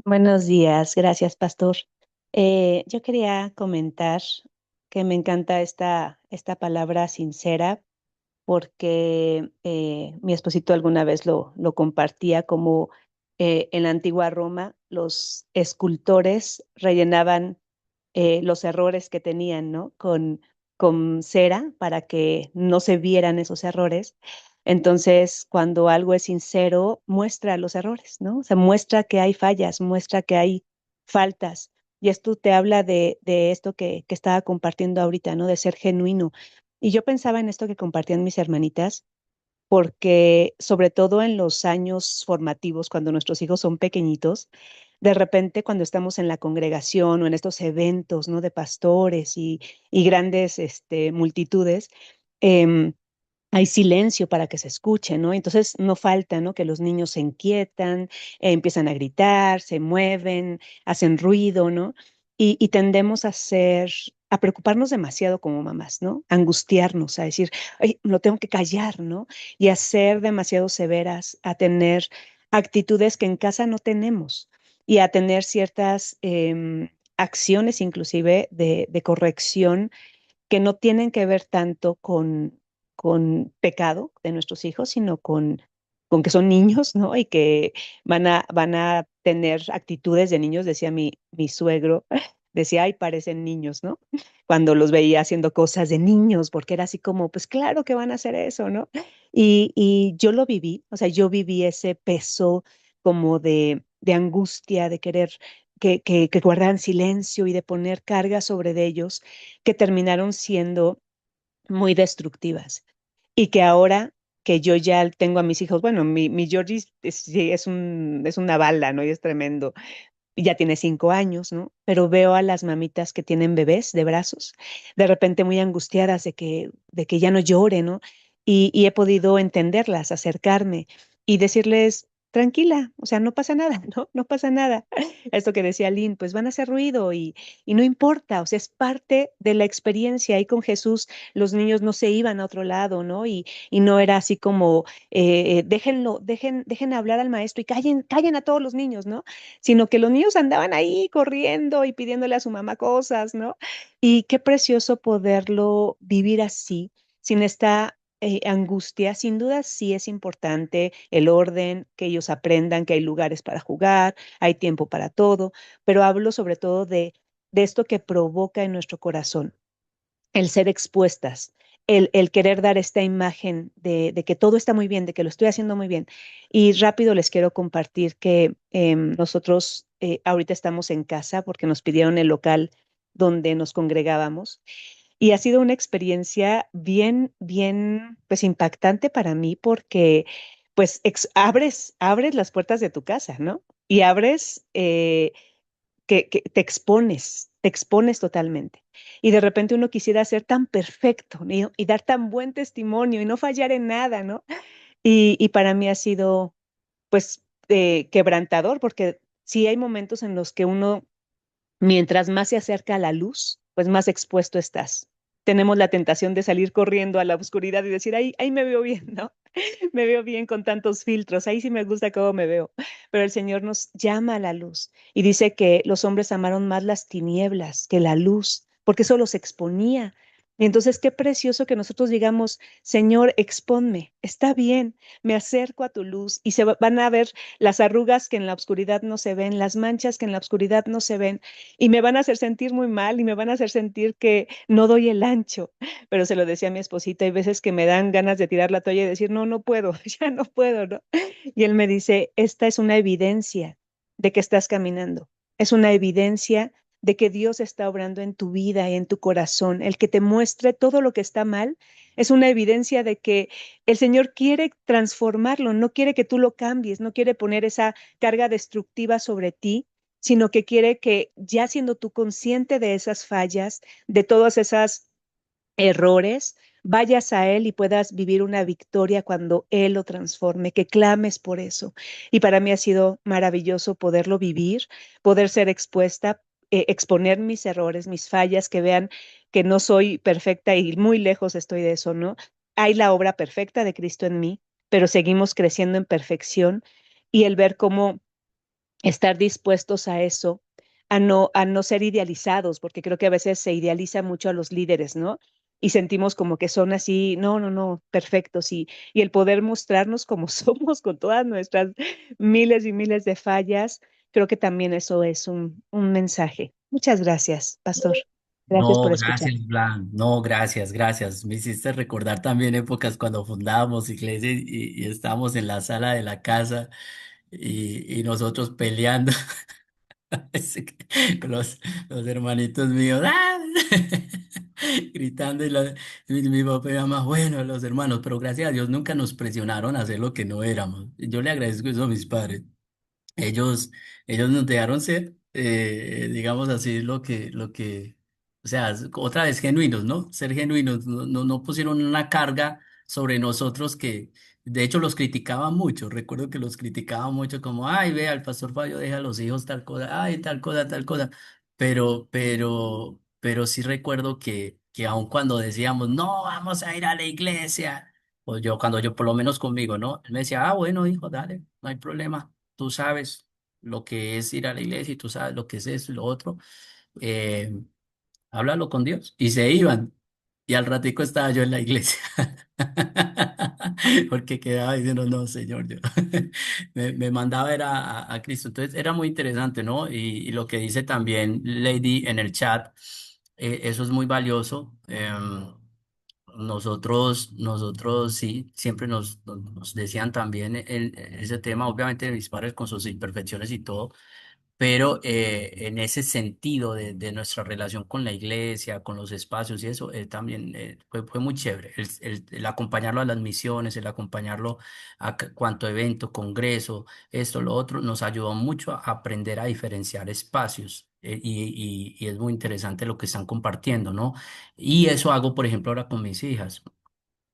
Buenos días, gracias, pastor. Yo quería comentar que me encanta esta palabra sincera, porque mi esposito alguna vez lo compartía como en la antigua Roma los escultores rellenaban los errores que tenían, ¿no? Con cera para que no se vieran esos errores. Entonces, cuando algo es sincero, muestra los errores, ¿no? O sea, muestra que hay fallas, muestra que hay faltas. Y esto te habla de esto que estaba compartiendo ahorita, ¿no? De ser genuino. Y yo pensaba en esto que compartían mis hermanitas, porque sobre todo en los años formativos, cuando nuestros hijos son pequeñitos, de repente cuando estamos en la congregación o en estos eventos, ¿no? De pastores y grandes multitudes, em, hay silencio para que se escuche, ¿no? Entonces no falta, ¿no? Que los niños se inquietan, empiezan a gritar, se mueven, hacen ruido, ¿no? Y tendemos a preocuparnos demasiado como mamás, ¿no? A angustiarnos, a decir, ay, lo tengo que callar, ¿no? Y a ser demasiado severas, a tener actitudes que en casa no tenemos y a tener ciertas acciones inclusive de corrección que no tienen que ver tanto con pecado de nuestros hijos, sino con que son niños, ¿no? Y que van a tener actitudes de niños, decía mi suegro, decía, ay, parecen niños, ¿no? Cuando los veía haciendo cosas de niños, porque era así como, pues claro que van a hacer eso, ¿no? Y yo lo viví, o sea, yo viví ese peso como de angustia, de querer que guardaran silencio y de poner carga sobre de ellos que terminaron siendo muy destructivas y que ahora que yo ya tengo a mis hijos, bueno, mi Georgie sí, es una bala, ¿no? Y es tremendo, y ya tiene 5 años, ¿no? Pero veo a las mamitas que tienen bebés de brazos, de repente muy angustiadas de que ya no llore, ¿no? Y he podido entenderlas, acercarme y decirles, tranquila, o sea, no pasa nada, ¿no? No pasa nada. Esto que decía Lynn, pues van a hacer ruido y no importa, o sea, es parte de la experiencia. Ahí con Jesús los niños no se iban a otro lado, ¿no? Y no era así como, dejen hablar al maestro y callen a todos los niños, ¿no? Sino que los niños andaban ahí corriendo y pidiéndole a su mamá cosas, ¿no? Y qué precioso poderlo vivir así, sin esta angustia. Sin duda sí es importante el orden, que ellos aprendan que hay lugares para jugar, hay tiempo para todo, pero hablo sobre todo de esto que provoca en nuestro corazón el ser expuestas, el querer dar esta imagen de que todo está muy bien, de que lo estoy haciendo muy bien. Y rápido les quiero compartir que nosotros ahorita estamos en casa porque nos pidieron el local donde nos congregábamos y ha sido una experiencia bien, pues impactante para mí porque pues abres las puertas de tu casa, ¿no? Y abres que te expones totalmente. Y de repente uno quisiera ser tan perfecto, ¿no? Y dar tan buen testimonio y no fallar en nada, ¿no? Y para mí ha sido, pues, quebrantador, porque sí hay momentos en los que uno, mientras más se acerca a la luz, pues más expuesto estás. Tenemos la tentación de salir corriendo a la oscuridad y decir, ahí me veo bien, ¿no? Me veo bien con tantos filtros, ahí sí me gusta cómo me veo, pero el Señor nos llama a la luz y dice que los hombres amaron más las tinieblas que la luz, porque eso los exponía. Y entonces, qué precioso que nosotros digamos, Señor, expónme, está bien, me acerco a tu luz y van a ver las arrugas que en la oscuridad no se ven, las manchas que en la oscuridad no se ven, y me van a hacer sentir muy mal y me van a hacer sentir que no doy el ancho, pero se lo decía a mi esposita, hay veces que me dan ganas de tirar la toalla y decir, no, no puedo, ya no puedo, ¿no? Y él me dice, esta es una evidencia de que estás caminando, es una evidencia de que Dios está obrando en tu vida y en tu corazón. El que te muestre todo lo que está mal es una evidencia de que el Señor quiere transformarlo, no quiere que tú lo cambies, no quiere poner esa carga destructiva sobre ti, sino que quiere que ya siendo tú consciente de esas fallas, de todas esas errores, vayas a Él y puedas vivir una victoria cuando Él lo transforme, que clames por eso. Y para mí ha sido maravilloso poderlo vivir, poder ser expuesta, exponer mis errores, mis fallas, que vean que no soy perfecta y muy lejos estoy de eso, ¿no? Hay la obra perfecta de Cristo en mí, pero seguimos creciendo en perfección y el ver cómo estar dispuestos a eso, a no ser idealizados, porque creo que a veces se idealiza mucho a los líderes, ¿no? y sentimos como que son así, no, no, no, perfectos, y el poder mostrarnos como somos con todas nuestras miles y miles de fallas, creo que también eso es un mensaje. Muchas gracias, Pastor. Gracias No, por escuchar. gracias, Blan. No, gracias, gracias. Me hiciste recordar también épocas cuando fundábamos iglesia y estábamos en la sala de la casa y nosotros peleando con los hermanitos míos, ¡ah! Gritando mi papá y mamá, bueno, los hermanos, pero gracias a Dios nunca nos presionaron a hacer lo que no éramos. Yo le agradezco eso a mis padres. Ellos, ellos nos dejaron ser, digamos así, o sea, otra vez genuinos, ¿no? Ser genuinos, no pusieron una carga sobre nosotros que, de hecho, los criticaban mucho. Recuerdo que los criticaban mucho como, ay, vea, el pastor Fabio deja a los hijos tal cosa, ay, tal cosa, tal cosa. Pero sí recuerdo que aun cuando decíamos, no, vamos a ir a la iglesia, o yo, cuando yo, por lo menos conmigo, ¿no? Él me decía, ah, bueno, hijo, dale, no hay problema, tú sabes lo que es ir a la iglesia y tú sabes lo que es esto y lo otro, eh, háblalo con Dios. Y se iban. Y al ratico estaba yo en la iglesia. Porque quedaba diciendo, no, Señor, yo me mandaba era a Cristo. Entonces era muy interesante, ¿no? Y lo que dice también Lady en el chat, eso es muy valioso. Nosotros sí, siempre nos decían también ese tema, obviamente mis padres con sus imperfecciones y todo, pero en ese sentido de nuestra relación con la iglesia, con los espacios y eso, también fue muy chévere. El acompañarlo a las misiones, el acompañarlo a cuanto evento, congreso, esto, lo otro, nos ayudó mucho a aprender a diferenciar espacios. Y es muy interesante lo que están compartiendo, ¿no? Y eso hago, por ejemplo, ahora con mis hijas.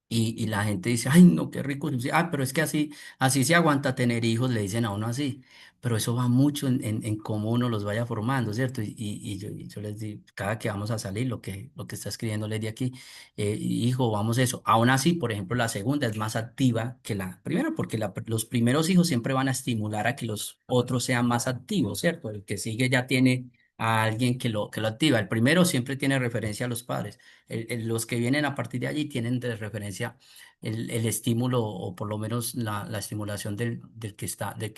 Y la gente dice, ay, no, qué rico. Sí, ah, pero es que así se aguanta tener hijos, le dicen a uno así. Pero eso va mucho en cómo uno los vaya formando, ¿cierto? Y yo les digo, cada que vamos a salir, lo que está escribiendo Lady aquí, hijo, vamos eso. Aún así, por ejemplo, la segunda es más activa que la primera, porque los primeros hijos siempre van a estimular a que los otros sean más activos, ¿cierto? El que sigue ya tiene a alguien que lo activa. El primero siempre tiene referencia a los padres. Los que vienen a partir de allí tienen de referencia el estímulo o por lo menos la estimulación del que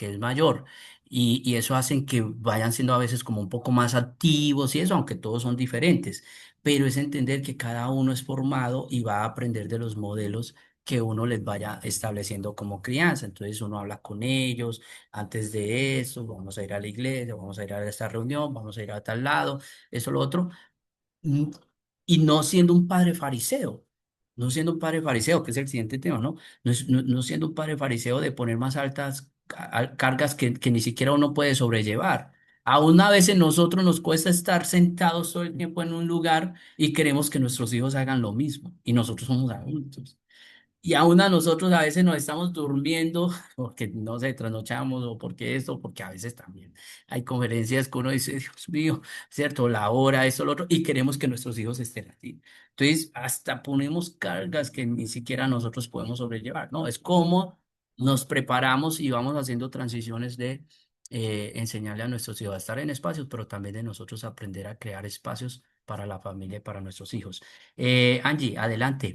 es mayor. Y eso hacen que vayan siendo a veces como un poco más activos y eso, aunque todos son diferentes. Pero es entender que cada uno es formado y va a aprender de los modelos que uno les vaya estableciendo como crianza. Entonces uno habla con ellos antes de eso, vamos a ir a la iglesia, vamos a ir a esta reunión, vamos a ir a tal lado, eso, lo otro. Mm, Y no siendo un padre fariseo, no siendo un padre fariseo, que es el siguiente tema, ¿no? No siendo un padre fariseo de poner más altas cargas que ni siquiera uno puede sobrellevar. Aún a veces nosotros nos cuesta estar sentados todo el tiempo en un lugar y queremos que nuestros hijos hagan lo mismo, y nosotros somos adultos. Y aún a nosotros a veces nos estamos durmiendo porque no sé, trasnochamos o porque esto, porque a veces también hay conferencias que uno dice, Dios mío, ¿cierto? La hora, esto, lo otro, y queremos que nuestros hijos estén así. Entonces, hasta ponemos cargas que ni siquiera nosotros podemos sobrellevar, ¿no? Es como nos preparamos y vamos haciendo transiciones de enseñarle a nuestros hijos a estar en espacios, pero también de nosotros aprender a crear espacios para la familia y para nuestros hijos. Angie, adelante.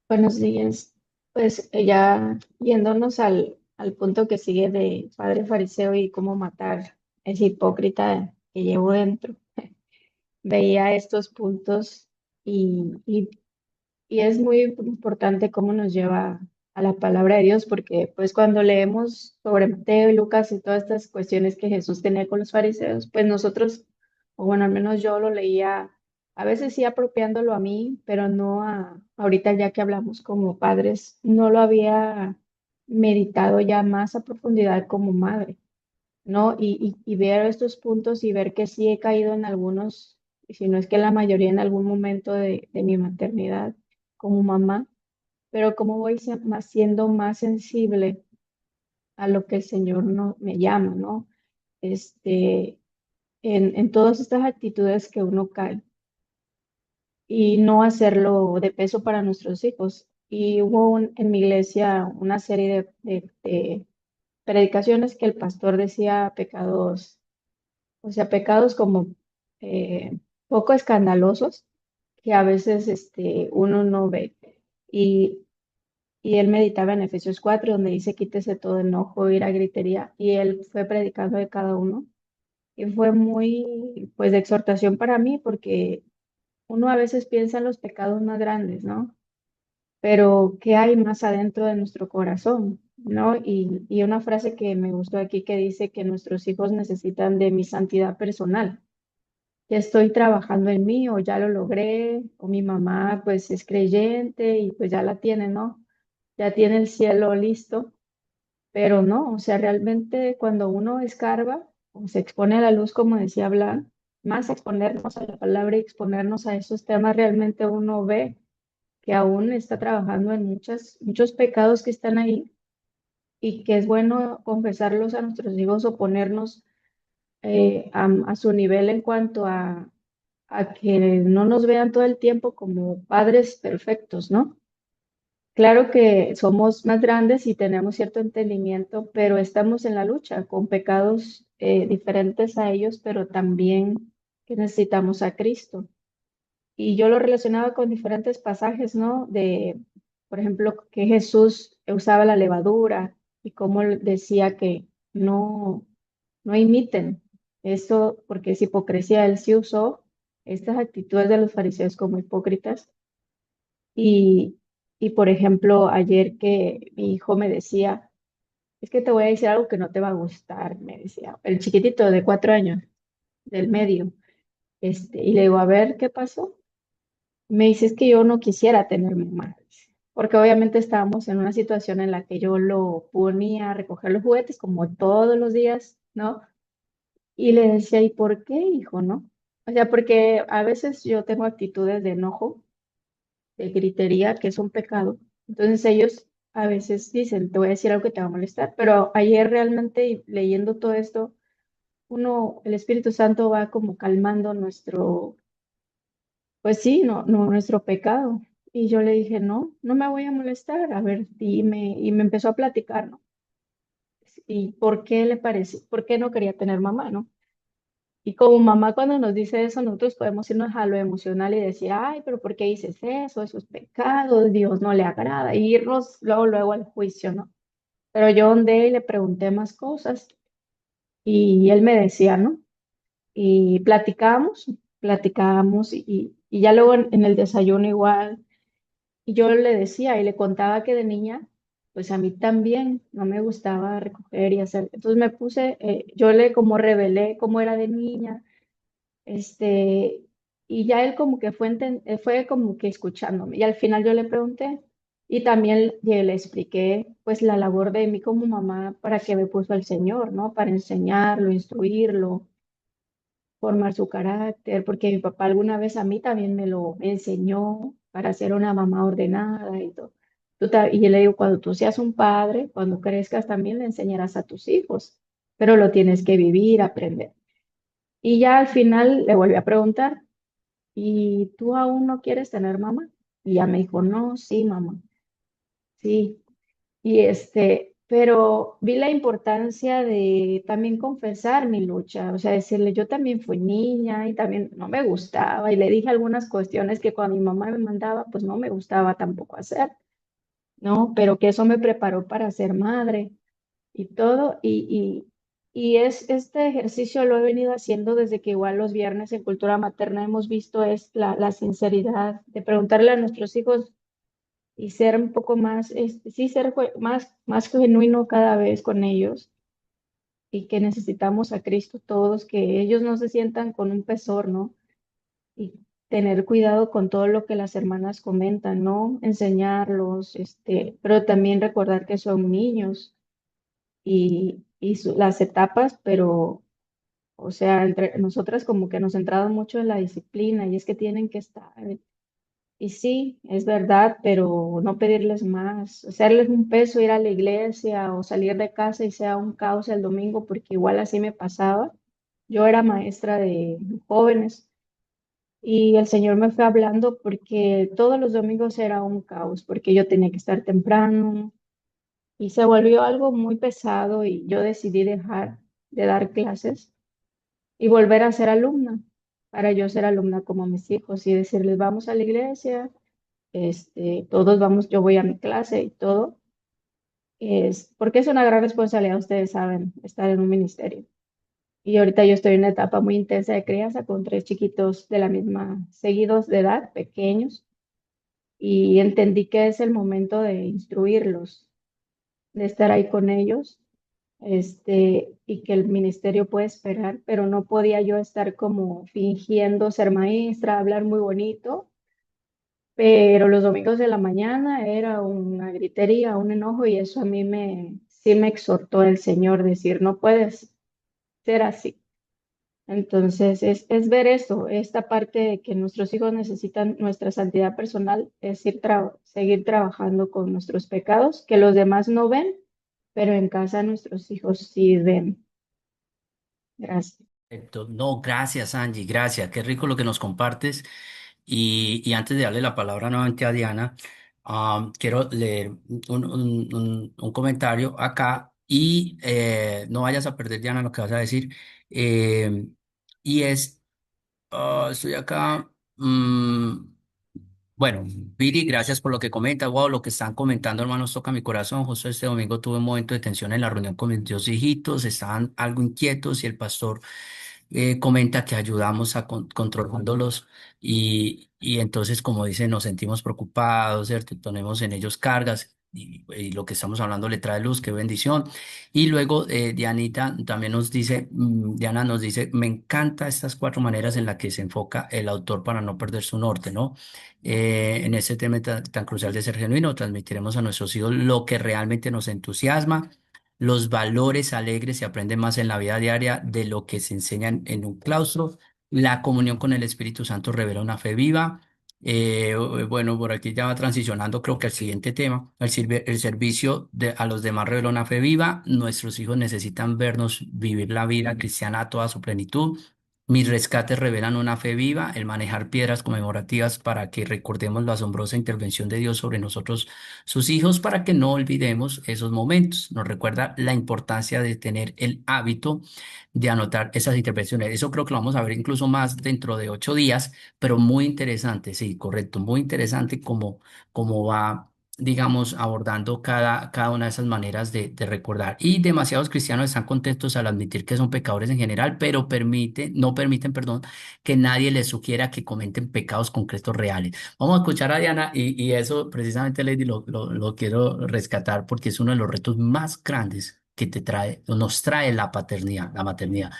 Buenos días. Pues ya yéndonos al punto que sigue de padre fariseo y cómo matar ese hipócrita que llevo dentro, veía estos puntos y es muy importante cómo nos lleva a la palabra de Dios, porque pues cuando leemos sobre Mateo y Lucas y todas estas cuestiones que Jesús tenía con los fariseos, pues nosotros, o bueno, al menos yo lo leía, a veces sí apropiándolo a mí, pero no ahorita ya que hablamos como padres, no lo había meditado ya más a profundidad como madre, ¿no? Y ver estos puntos y ver que sí he caído en algunos, y si no es que la mayoría en algún momento de mi maternidad como mamá, pero como voy siendo más sensible a lo que el Señor no, me llama, ¿no? Este, en todas estas actitudes que uno cae y no hacerlo de peso para nuestros hijos. Y hubo en mi iglesia una serie de predicaciones que el pastor decía pecados, o sea, pecados como poco escandalosos que a veces uno no ve. Y, y él meditaba en Efesios 4, donde dice, quítese todo enojo, ira, gritería, y él fue predicando de cada uno. Y fue muy, pues, de exhortación para mí, porque uno a veces piensa en los pecados más grandes, ¿no? Pero ¿qué hay más adentro de nuestro corazón? ¿No? Y una frase que me gustó aquí que dice que nuestros hijos necesitan de mi santidad personal. Ya estoy trabajando en mí o ya lo logré, o mi mamá pues es creyente y pues ya la tiene, ¿no? Ya tiene el cielo listo, pero no, o sea, realmente cuando uno escarba o se expone a la luz, como decía Blan, más exponernos a la palabra y exponernos a esos temas, realmente uno ve que aún está trabajando en muchos pecados que están ahí y que es bueno confesarlos a nuestros hijos o ponernos a su nivel en cuanto a que no nos vean todo el tiempo como padres perfectos, ¿no? Claro que somos más grandes y tenemos cierto entendimiento, pero estamos en la lucha con pecados diferentes a ellos, pero también que necesitamos a Cristo. Y yo lo relacionaba con diferentes pasajes, ¿no? De, por ejemplo, que Jesús usaba la levadura y cómo él decía que no, no imiten esto, porque es hipocresía. Él sí usó estas actitudes de los fariseos como hipócritas. Y, y por ejemplo, ayer que mi hijo me decía, es que te voy a decir algo que no te va a gustar, me decía, el chiquitito de 4 años, del medio. Y le digo, a ver, ¿qué pasó? Me dice, es que yo no quisiera tener mamá, dice, porque obviamente estábamos en una situación en la que yo lo ponía a recoger los juguetes como todos los días, ¿no? Y le decía, ¿y por qué, hijo, no? O sea, porque a veces yo tengo actitudes de enojo, de gritería, que es un pecado. Entonces ellos a veces dicen, te voy a decir algo que te va a molestar, pero ayer realmente leyendo todo esto, el Espíritu Santo va como calmando pues sí, nuestro pecado. Y yo le dije, no, no me voy a molestar, a ver, dime. Y me empezó a platicar, ¿no? Y por qué le parece, por qué no quería tener mamá, ¿no? Y como mamá cuando nos dice eso, nosotros podemos irnos a lo emocional y decir, ay, pero ¿por qué dices eso? Eso es pecado, Dios no le agrada, y irnos luego al juicio, ¿no? Pero yo ondé y le pregunté más cosas y él me decía, ¿no? Y platicábamos y ya luego en el desayuno igual. Y yo le decía y le contaba que de niña, pues a mí también no me gustaba recoger y hacer. Entonces me puse, yo le como revelé cómo era de niña, este, y ya él como que fue como que escuchándome. Y al final yo le pregunté y también le expliqué pues la labor de mí como mamá para que me puso el Señor, ¿no? Para enseñarlo, instruirlo, formar su carácter, porque mi papá alguna vez a mí también me lo enseñó para ser una mamá ordenada y todo. Y yo le digo, cuando tú seas un padre, cuando crezcas también le enseñarás a tus hijos, pero lo tienes que vivir, aprender. Y ya al final le volví a preguntar, ¿y tú aún no quieres tener mamá? Y ya me dijo, no, sí, mamá, sí. Pero vi la importancia de también confesar mi lucha, o sea, decirle, yo también fui niña y también no me gustaba, y le dije algunas cuestiones que cuando mi mamá me mandaba, pues no me gustaba tampoco hacer, ¿no? Pero que eso me preparó para ser madre y todo, este ejercicio lo he venido haciendo desde que igual los viernes en Cultura Materna hemos visto es la sinceridad de preguntarle a nuestros hijos y ser un poco más, sí, ser más genuino cada vez con ellos y que necesitamos a Cristo todos, que ellos no se sientan con un pesor, ¿no? Y tener cuidado con todo lo que las hermanas comentan, ¿no? Enseñarlos, pero también recordar que son niños y las etapas, pero, o sea, entre nosotras como que nos centramos mucho en la disciplina y es que tienen que estar. Y sí, es verdad, pero no pedirles más, hacerles un peso ir a la iglesia o salir de casa y sea un caos el domingo, porque igual así me pasaba. Yo era maestra de jóvenes y el Señor me fue hablando porque todos los domingos era un caos, porque yo tenía que estar temprano y se volvió algo muy pesado y yo decidí dejar de dar clases y volver a ser alumna. para yo ser alumna como mis hijos y decirles, vamos a la iglesia, todos vamos, yo voy a mi clase y todo, es porque es una gran responsabilidad, ustedes saben, estar en un ministerio. Y ahorita yo estoy en una etapa muy intensa de crianza con tres chiquitos de la misma, seguidos de edad, pequeños, y entendí que es el momento de instruirlos, de estar ahí con ellos, y que el ministerio puede esperar, pero no podía yo estar como fingiendo ser maestra, hablar muy bonito, pero los domingos de la mañana era una gritería, un enojo, y eso a mí sí me exhortó el Señor, decir, no puedes ser así. Entonces, es ver eso, esta parte de que nuestros hijos necesitan nuestra santidad personal, es seguir trabajando con nuestros pecados, que los demás no ven, pero en casa nuestros hijos sí ven. Gracias. Perfecto. No, gracias, Angie, gracias. Qué rico lo que nos compartes. Y antes de darle la palabra nuevamente a Diana, quiero leer un comentario acá y no vayas a perder, Diana, lo que vas a decir. Eh, y es, estoy acá. Bueno, Viri, gracias por lo que comenta. Wow, lo que están comentando, hermanos, toca mi corazón. Justo este domingo tuve un momento de tensión en la reunión con mis dos hijitos. Estaban algo inquietos y el pastor comenta que ayudamos a controlándolos y entonces, como dice, nos sentimos preocupados, ¿cierto? Ponemos en ellos cargas y lo que estamos hablando le trae luz, qué bendición. Y luego Dianita también nos dice, Diana nos dice, me encanta estas cuatro maneras en las que se enfoca el autor para no perder su norte, ¿no? En ese tema tan crucial de ser genuino, transmitiremos a nuestros hijos lo que realmente nos entusiasma. Los valores alegres se aprenden más en la vida diaria de lo que se enseñan en un claustro. La comunión con el Espíritu Santo revela una fe viva. Bueno, por aquí ya va transicionando, creo que al siguiente tema. El servicio a los demás revela una fe viva. Nuestros hijos necesitan vernos vivir la vida cristiana a toda su plenitud. Mis rescates revelan una fe viva, el manejar piedras conmemorativas para que recordemos la asombrosa intervención de Dios sobre nosotros sus hijos para que no olvidemos esos momentos. Nos recuerda la importancia de tener el hábito de anotar esas intervenciones. Eso creo que lo vamos a ver incluso más dentro de 8 días, pero muy interesante, sí, correcto, muy interesante cómo va, digamos, abordando cada una de esas maneras de recordar. Y demasiados cristianos están contentos al admitir que son pecadores en general, pero no permiten, perdón, que nadie les sugiera que cometen pecados concretos reales. Vamos a escuchar a Diana y eso precisamente, Lady, lo quiero rescatar porque es uno de los retos más grandes que nos trae la paternidad, la maternidad,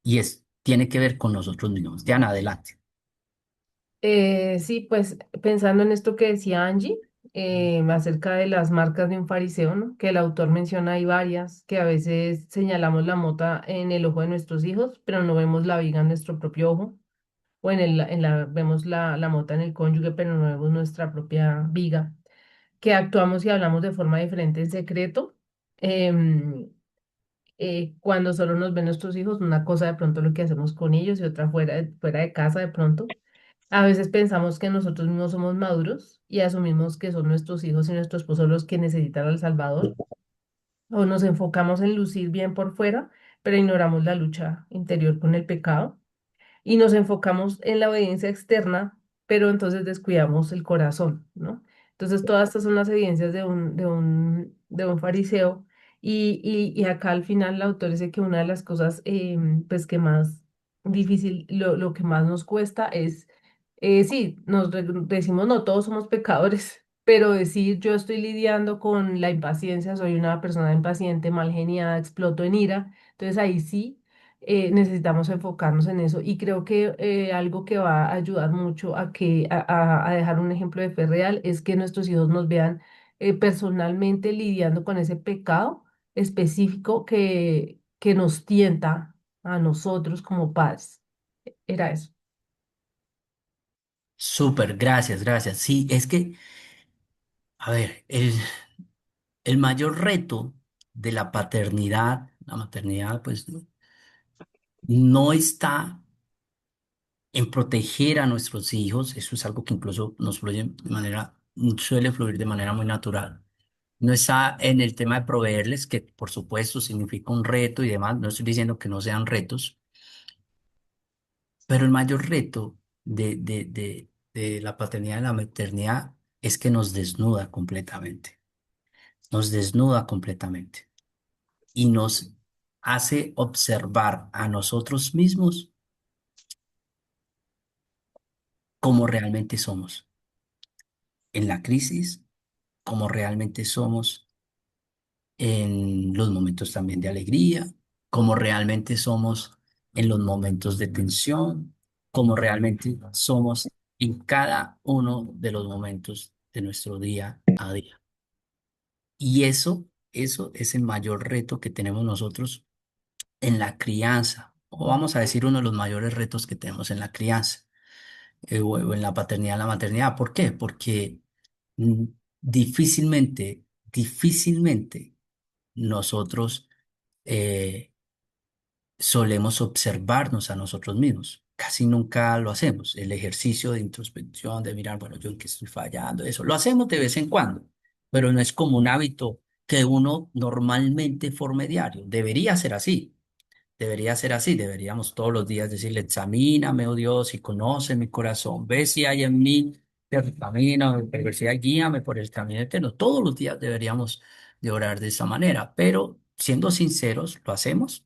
y tiene que ver con nosotros mismos. Diana, adelante. Sí, pues pensando en esto que decía Angie, acerca de las marcas de un fariseo, ¿no? Que el autor menciona hay varias, que a veces señalamos la mota en el ojo de nuestros hijos, pero no vemos la viga en nuestro propio ojo, o vemos la mota en el cónyuge, pero no vemos nuestra propia viga, que actuamos y hablamos de forma diferente en secreto. em, Cuando solo nos ven nuestros hijos, una cosa de pronto lo que hacemos con ellos y otra fuera de casa de pronto. A veces pensamos que nosotros mismos somos maduros y asumimos que son nuestros hijos y nuestros esposos los que necesitan al Salvador. O nos enfocamos en lucir bien por fuera, pero ignoramos la lucha interior con el pecado y nos enfocamos en la obediencia externa, pero entonces descuidamos el corazón, ¿no? Entonces todas estas son las evidencias de un fariseo y acá al final el autor dice que una de las cosas pues que más difícil, lo que más nos cuesta es, sí, decimos no, todos somos pecadores. Pero decir yo estoy lidiando con la impaciencia, soy una persona impaciente, mal geniada, exploto en ira, entonces ahí sí necesitamos enfocarnos en eso y creo que algo que va a ayudar mucho a dejar un ejemplo de fe real es que nuestros hijos nos vean personalmente lidiando con ese pecado específico que nos tienta a nosotros como padres. Era eso. Súper, gracias, gracias. Sí, es que, a ver, el mayor reto de la paternidad, la maternidad, pues no está en proteger a nuestros hijos. Eso es algo que incluso nos fluye de manera, suele fluir de manera muy natural. No está en el tema de proveerles, que por supuesto significa un reto y demás. No estoy diciendo que no sean retos, Pero el mayor reto de la paternidad y la maternidad es que nos desnuda completamente y nos hace observar a nosotros mismos como realmente somos en la crisis, como realmente somos en los momentos también de alegría, como realmente somos en los momentos de tensión, como realmente somos en cada uno de los momentos de nuestro día a día. Y eso es el mayor reto que tenemos nosotros en la crianza, o vamos a decir uno de los mayores retos que tenemos en la crianza, o en la paternidad, la maternidad. ¿Por qué? Porque mm, difícilmente nosotros eh, solemos observarnos a nosotros mismos. Casi nunca lo hacemos. El ejercicio de introspección, de mirar, bueno, yo en qué estoy fallando, eso lo hacemos de vez en cuando, pero no es como un hábito que uno normalmente forme diario. Debería ser así. Debería ser así, deberíamos todos los días decirle, examíname, oh Dios, y conoce mi corazón, ve si hay en mí camino, perversidad, guíame por el camino eterno. Todos los días deberíamos de orar de esa manera, pero siendo sinceros, ¿lo hacemos?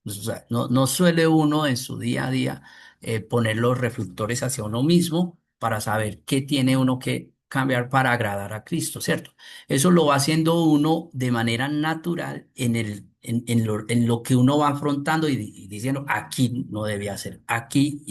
O sea, no suele uno en su día a día poner los reflectores hacia uno mismo para saber qué tiene uno que cambiar para agradar a Cristo, ¿cierto? Eso lo va haciendo uno de manera natural en lo que uno va afrontando y diciendo, aquí no debía ser, aquí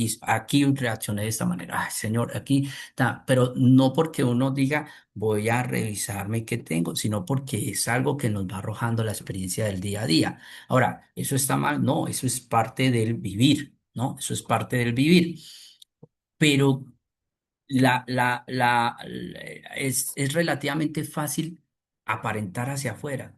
reaccioné de esta manera, ay, Señor, aquí está, pero no porque uno diga, voy a revisarme qué tengo, sino porque es algo que nos va arrojando la experiencia del día a día. Ahora, ¿eso está mal? No, eso es parte del vivir, ¿no? Eso es parte del vivir. Pero es relativamente fácil aparentar hacia afuera.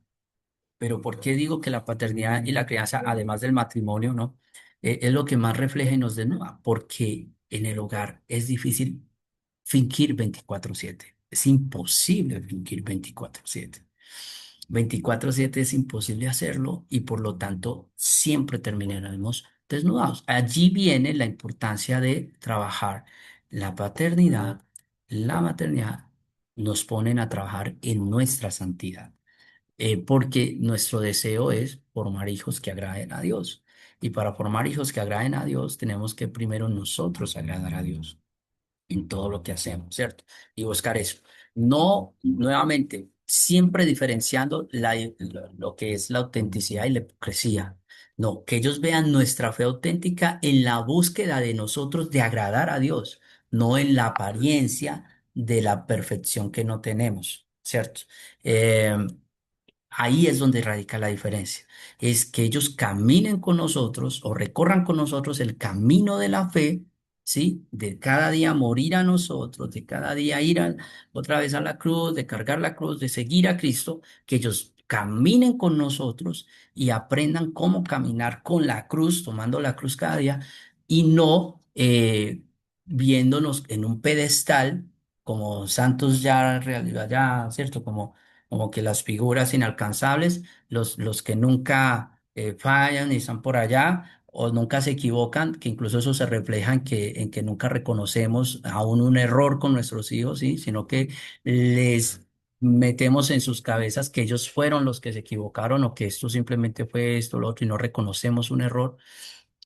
Pero ¿por qué digo que la paternidad y la crianza, además del matrimonio, ¿no? Es lo que más refleja y nos desnuda? Porque en el hogar es difícil fingir 24/7. Es imposible fingir 24/7. 24/7 es imposible hacerlo y por lo tanto siempre terminaremos desnudados. Allí viene la importancia de trabajar la paternidad, la maternidad, nos ponen a trabajar en nuestra santidad, porque nuestro deseo es formar hijos que agraden a Dios. Y para formar hijos que agraden a Dios, tenemos que primero nosotros agradar a Dios en todo lo que hacemos, ¿cierto? Y buscar eso. No, nuevamente, siempre diferenciando lo que es la autenticidad y la hipocresía. No, que ellos vean nuestra fe auténtica en la búsqueda de nosotros de agradar a Dios, no en la apariencia de la perfección que no tenemos, ¿cierto? Eh, Ahí es donde radica la diferencia. Es que ellos caminen con nosotros o recorran con nosotros el camino de la fe, ¿sí? De cada día morir a nosotros, de cada día otra vez a la cruz, de cargar la cruz, de seguir a Cristo, que ellos caminen con nosotros y aprendan cómo caminar con la cruz, tomando la cruz cada día y no viéndonos en un pedestal como santos ya en realidad ya, ¿cierto? Como que las figuras inalcanzables, los que nunca fallan y están por allá o nunca se equivocan, que incluso eso se refleja en que nunca reconocemos aún un error con nuestros hijos, ¿sí? Sino que les metemos en sus cabezas que ellos fueron los que se equivocaron o que esto simplemente fue esto, lo otro, y no reconocemos un error.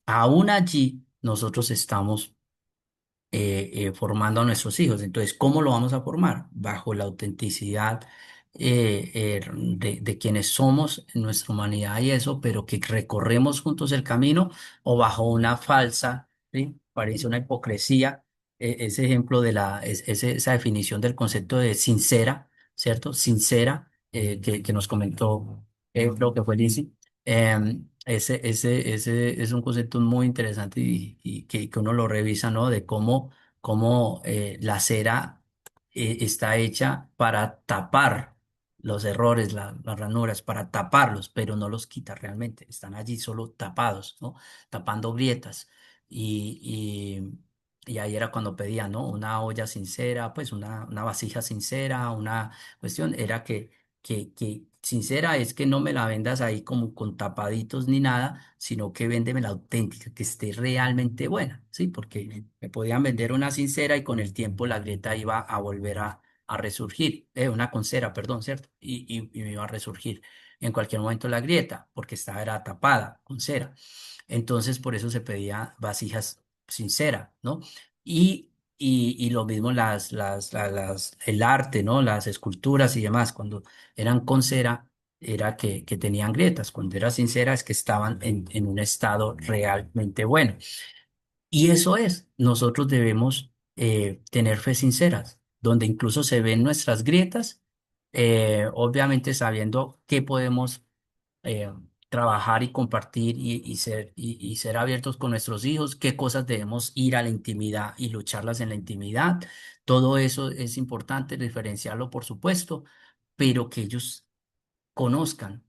Aún allí nosotros estamos formando a nuestros hijos. Entonces, ¿cómo lo vamos a formar? Bajo la autenticidad de quienes somos en nuestra humanidad y eso, pero que recorremos juntos el camino o bajo una falsa, ¿sí? Parece una hipocresía. Ese ejemplo esa definición del concepto de sincera, ¿cierto? Sincera, que nos comentó, creo que fue Lizzy. Ese es un concepto muy interesante y que uno lo revisa, ¿no? De cómo la cera está hecha para tapar los errores, las ranuras, para taparlos, pero no los quita realmente. Están allí solo tapados, ¿no? Tapando grietas. Y ahí era cuando pedía, ¿no? Una olla sincera, pues una vasija sincera, una cuestión, era que sincera es que no me la vendas ahí como con tapaditos ni nada, sino que véndeme la auténtica, que esté realmente buena, ¿sí? Porque me podían vender una sincera y con el tiempo la grieta iba a volver a resurgir, una con cera, perdón, ¿cierto? Y me iba a resurgir en cualquier momento la grieta, porque estaba era tapada con cera. Entonces, por eso se pedía vasijas sincera, ¿no? Y lo mismo el arte, ¿no? Las esculturas y demás, cuando eran con cera, era que tenían grietas. Cuando era sincera, es que estaban en un estado realmente bueno. Y eso es, nosotros debemos tener fe sinceras, donde incluso se ven nuestras grietas, obviamente sabiendo qué podemos eh, trabajar y compartir y ser abiertos con nuestros hijos, qué cosas debemos ir a la intimidad y lucharlas en la intimidad. Todo eso es importante, diferenciarlo, por supuesto, pero que ellos conozcan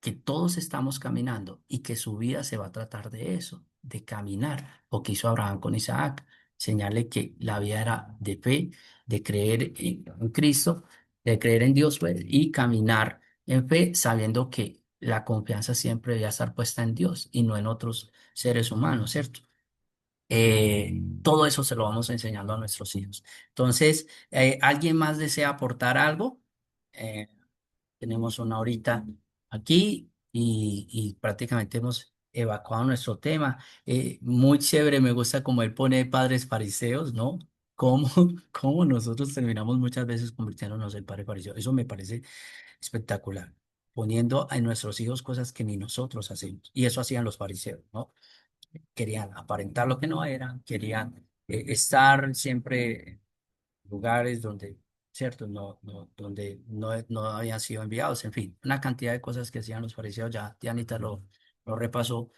que todos estamos caminando y que su vida se va a tratar de eso, de caminar, lo que hizo Abraham con Isaac, señale que la vida era de fe, de creer en Cristo, de creer en Dios pues, y caminar en fe, sabiendo que la confianza siempre debe estar puesta en Dios y no en otros seres humanos, ¿cierto? Todo eso se lo vamos enseñando a nuestros hijos. Entonces, ¿alguien más desea aportar algo? Eh, Tenemos una horita aquí y prácticamente hemos evacuado nuestro tema. Muy chévere, me gusta como él pone padres fariseos, ¿no? Cómo, cómo nosotros terminamos muchas veces convirtiéndonos en padres fariseos. Eso me parece espectacular. Poniendo a nuestros hijos cosas que ni nosotros hacemos. Y eso hacían los fariseos, ¿no? Querían aparentar lo que no eran, querían estar siempre lugares donde, ¿cierto? Donde no habían sido enviados, en fin, una cantidad de cosas que hacían los fariseos, ya Dianita lo repasó,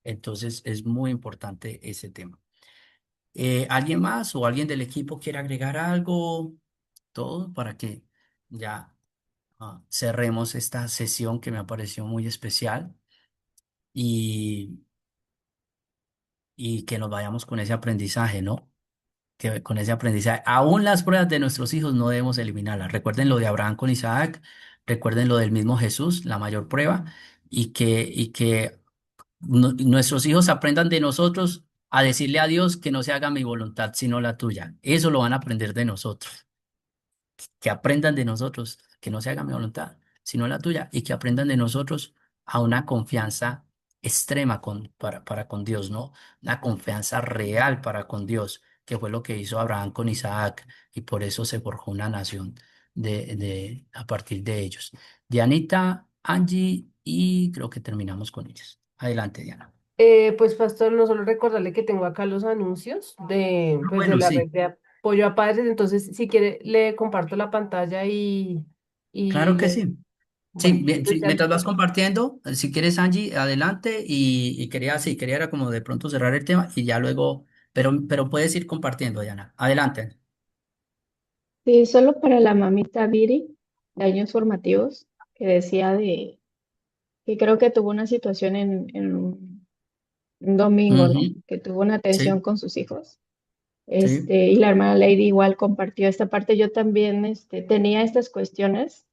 entonces es muy importante ese tema. ¿Alguien más o alguien del equipo quiere agregar algo? Todo para que ya cerremos esta sesión que me pareció muy especial y, y que nos vayamos con ese aprendizaje, ¿no? Que con ese aprendizaje, aún las pruebas de nuestros hijos no debemos eliminarlas. Recuerden lo de Abraham con Isaac, recuerden lo del mismo Jesús, la mayor prueba, y que nuestros hijos aprendan de nosotros a decirle a Dios que no se haga mi voluntad, sino la tuya. Eso lo van a aprender de nosotros, que aprendan de nosotros, que no se haga mi voluntad, sino la tuya, y que aprendan de nosotros a una confianza extrema para con Dios, ¿no? Una confianza real para con Dios, que fue lo que hizo Abraham con Isaac, y por eso se forjó una nación a partir de ellos. Dianita, Angie, y creo que terminamos con ellos. Adelante, Diana. Pues pastor, no solo recordarle que tengo acá los anuncios de, pues, de Bueno, la red sí, de apoyo a padres, entonces si quiere le comparto la pantalla y claro que le, sí. Sí, bueno, bien, entonces sí, ya mientras vas le- compartiendo, si quieres, Angie, adelante y quería, sí, quería era como de pronto cerrar el tema y ya luego, pero puedes ir compartiendo, Diana. Adelante. Sí, solo para la mamita Viri, de años formativos, que decía de que creo que tuvo una situación en un domingo, ¿no? Ujú. Que tuvo una tensión Sí, con sus hijos. sí. Y la hermana Lady igual compartió esta parte. Yo también, tenía estas cuestiones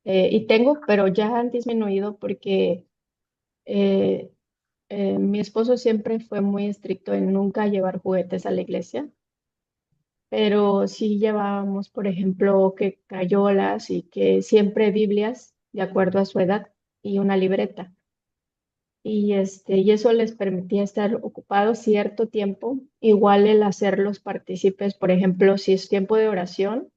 y tengo, pero ya han disminuido porque eh, mi esposo siempre fue muy estricto en nunca llevar juguetes a la iglesia, pero sí llevábamos, por ejemplo, que cayolas y que siempre Biblias de acuerdo a su edad y una libreta. Y eso les permitía estar ocupados cierto tiempo. Igual el hacerlos partícipes, por ejemplo, si es tiempo de oración,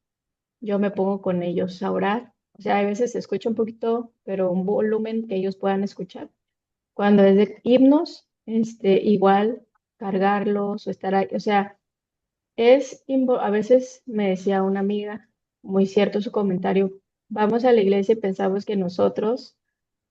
yo me pongo con ellos a orar. O sea, a veces se escucha un poquito, pero un volumen que ellos puedan escuchar. Cuando es de himnos, igual cargarlos o estar ahí. O sea, a veces me decía una amiga, muy cierto su comentario, vamos a la iglesia y pensamos que nosotros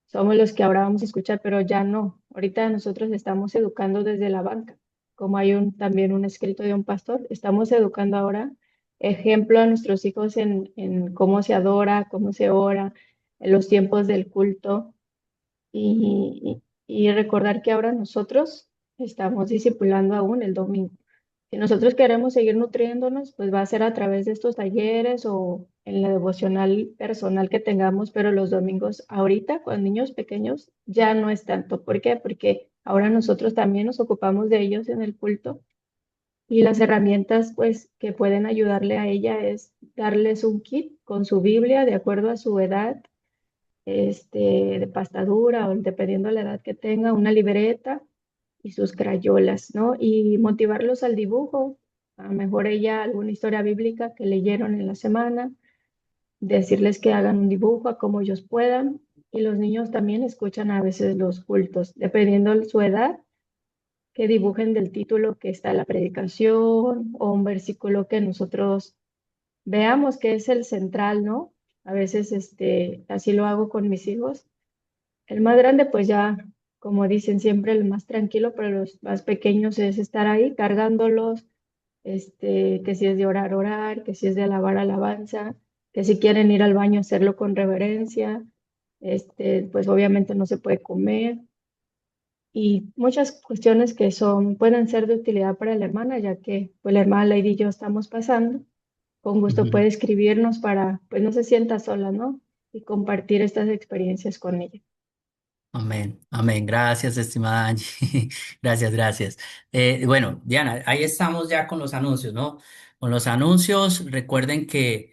somos los que ahora vamos a escuchar, pero ya no. Ahorita nosotros estamos educando desde la banca, como hay también un escrito de un pastor, estamos educando ahora ejemplo a nuestros hijos en cómo se adora, cómo se ora, en los tiempos del culto y recordar que ahora nosotros estamos discipulando aún el domingo. Si nosotros queremos seguir nutriéndonos, pues va a ser a través de estos talleres en la devocional personal que tengamos, pero los domingos ahorita con niños pequeños ya no es tanto. ¿Por qué? Porque ahora nosotros también nos ocupamos de ellos en el culto y las herramientas pues que pueden ayudarle a ella es darles un kit con su Biblia de acuerdo a su edad, de pasta dura o dependiendo de la edad que tenga, una libreta y sus crayolas, ¿no? Y motivarlos al dibujo. A lo mejor ella alguna historia bíblica que leyeron en la semana, decirles que hagan un dibujo a como ellos puedan. Y los niños también escuchan a veces los cultos, dependiendo de su edad, que dibujen del título que está la predicación o un versículo que nosotros veamos que es el central, ¿no? A veces así lo hago con mis hijos. El más grande, pues ya, como dicen siempre, el más tranquilo, pero los más pequeños es estar ahí cargándolos, que si es de orar, orar, que si es de alabar, alabanza, que si quieren ir al baño, hacerlo con reverencia, pues obviamente no se puede comer y muchas cuestiones que pueden ser de utilidad para la hermana, ya que pues la hermana Lady y yo estamos pasando. Con gusto puede escribirnos para, pues no se sienta sola, ¿no? Y compartir estas experiencias con ella. Amén, amén. Gracias, estimada Angie. Gracias, gracias. Bueno, Diana, ahí estamos ya con los anuncios, ¿no? Con los anuncios, recuerden que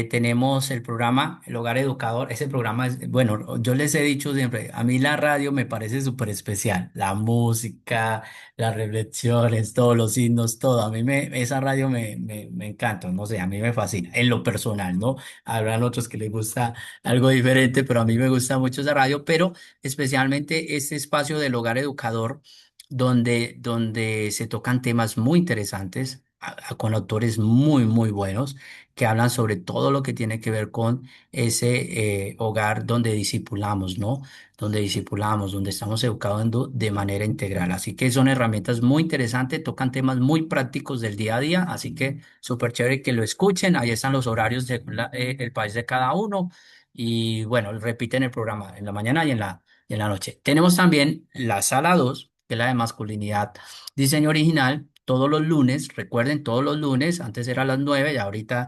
tenemos el programa El Hogar Educador. Ese programa es, bueno, yo les he dicho siempre, a mí la radio me parece súper especial. La música, las reflexiones, todos los himnos, todo. Esa radio me encanta, no sé, a mí me fascina, en lo personal, ¿no? Habrán otros que les gusta algo diferente, pero a mí me gusta mucho esa radio, pero especialmente este espacio del hogar educador, donde se tocan temas muy interesantes, con autores muy, muy buenos, que hablan sobre todo lo que tiene que ver con ese hogar donde discipulamos, ¿no? Donde discipulamos, donde estamos educando de manera integral. Así que son herramientas muy interesantes, tocan temas muy prácticos del día a día, así que súper chévere que lo escuchen. Ahí están los horarios de el país de cada uno. Y bueno, repiten el programa en la mañana y en la noche. Tenemos también la sala 2 que es la de masculinidad, diseño original, todos los lunes, recuerden, todos los lunes, antes era a las 9 y ahorita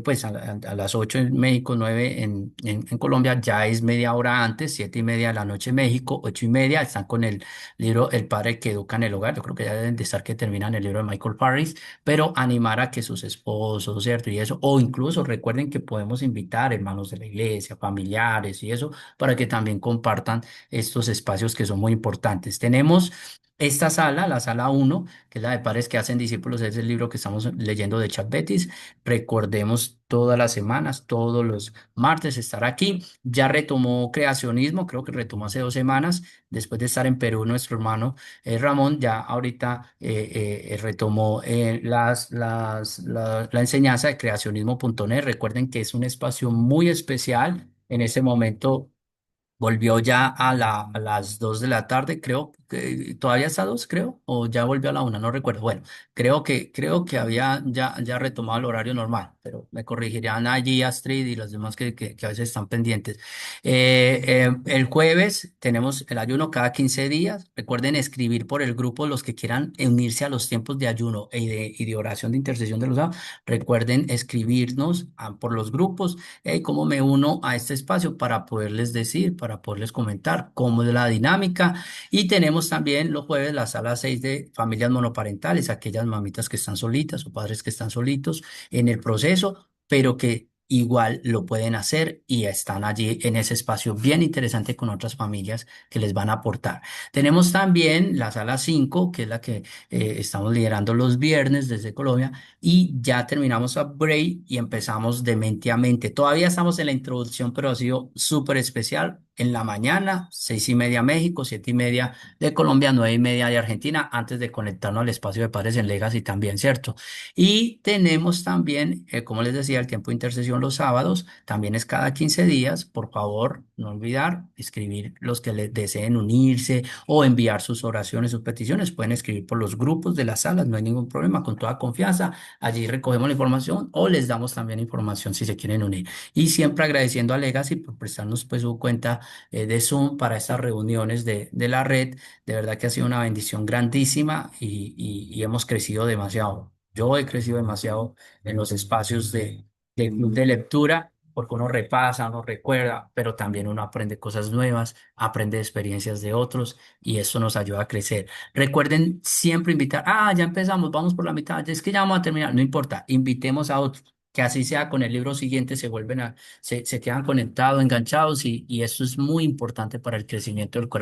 pues a las 8 en México, 9 en Colombia, ya es media hora antes, 7:30 de la noche en México, 8:30, están con el libro El padre que educa en el hogar, yo creo que ya deben de estar que terminan el libro de Michael Parris, pero animar a que sus esposos, ¿cierto? Y eso, o incluso recuerden que podemos invitar hermanos de la iglesia, familiares y eso, para que también compartan estos espacios que son muy importantes. Tenemos esta sala, la sala uno, que es la de padres que hacen discípulos, es el libro que estamos leyendo de Chuck Bettis. Recordemos todas las semanas, todos los martes estar aquí. Ya retomó creacionismo, creo que retomó hace 2 semanas, después de estar en Perú, nuestro hermano Ramón ya ahorita retomó la enseñanza de creacionismo.net. Recuerden que es un espacio muy especial. En ese momento volvió ya a las 2 de la tarde, creo que todavía está a 2, creo, o ya volvió a la 1, no recuerdo. Bueno, creo que había ya retomado el horario normal, pero me corregirían allí Astrid y los demás que a veces están pendientes. El jueves tenemos el ayuno cada 15 días. Recuerden escribir por el grupo los que quieran unirse a los tiempos de ayuno y de oración de intercesión de los sábados. Recuerden escribirnos por los grupos cómo me uno a este espacio para poderles decir, para poderles comentar cómo es la dinámica. Y tenemos también los jueves la sala 6 de familias monoparentales, aquellas mamitas que están solitas o padres que están solitos en el proceso, pero que igual lo pueden hacer y están allí en ese espacio bien interesante con otras familias que les van a aportar. Tenemos también la sala 5 que es la que estamos liderando los viernes desde Colombia y ya terminamos Upgrade y empezamos de mente a mente. Todavía estamos en la introducción, pero ha sido súper especial. En la mañana, 6:30 México, 7:30 de Colombia, 9:30 de Argentina, antes de conectarnos al espacio de padres en Legacy también, ¿cierto? Y tenemos también, como les decía, el tiempo de intercesión los sábados, también es cada 15 días. Por favor, no olvidar escribir los que les deseen unirse o enviar sus oraciones, sus peticiones. Pueden escribir por los grupos de las salas, no hay ningún problema, con toda confianza. Allí recogemos la información o les damos también información si se quieren unir. Y siempre agradeciendo a Legacy por prestarnos pues su cuenta de Zoom para estas reuniones de la red. De verdad que ha sido una bendición grandísima y hemos crecido demasiado. Yo he crecido demasiado en los espacios del club de lectura, porque uno repasa, uno recuerda, pero también uno aprende cosas nuevas, aprende experiencias de otros y eso nos ayuda a crecer. Recuerden siempre invitar, ya empezamos, vamos por la mitad, es que ya vamos a terminar, no importa, invitemos a otros. Que así sea con el libro siguiente, se quedan conectados, enganchados y eso es muy importante para el crecimiento del cuerpo.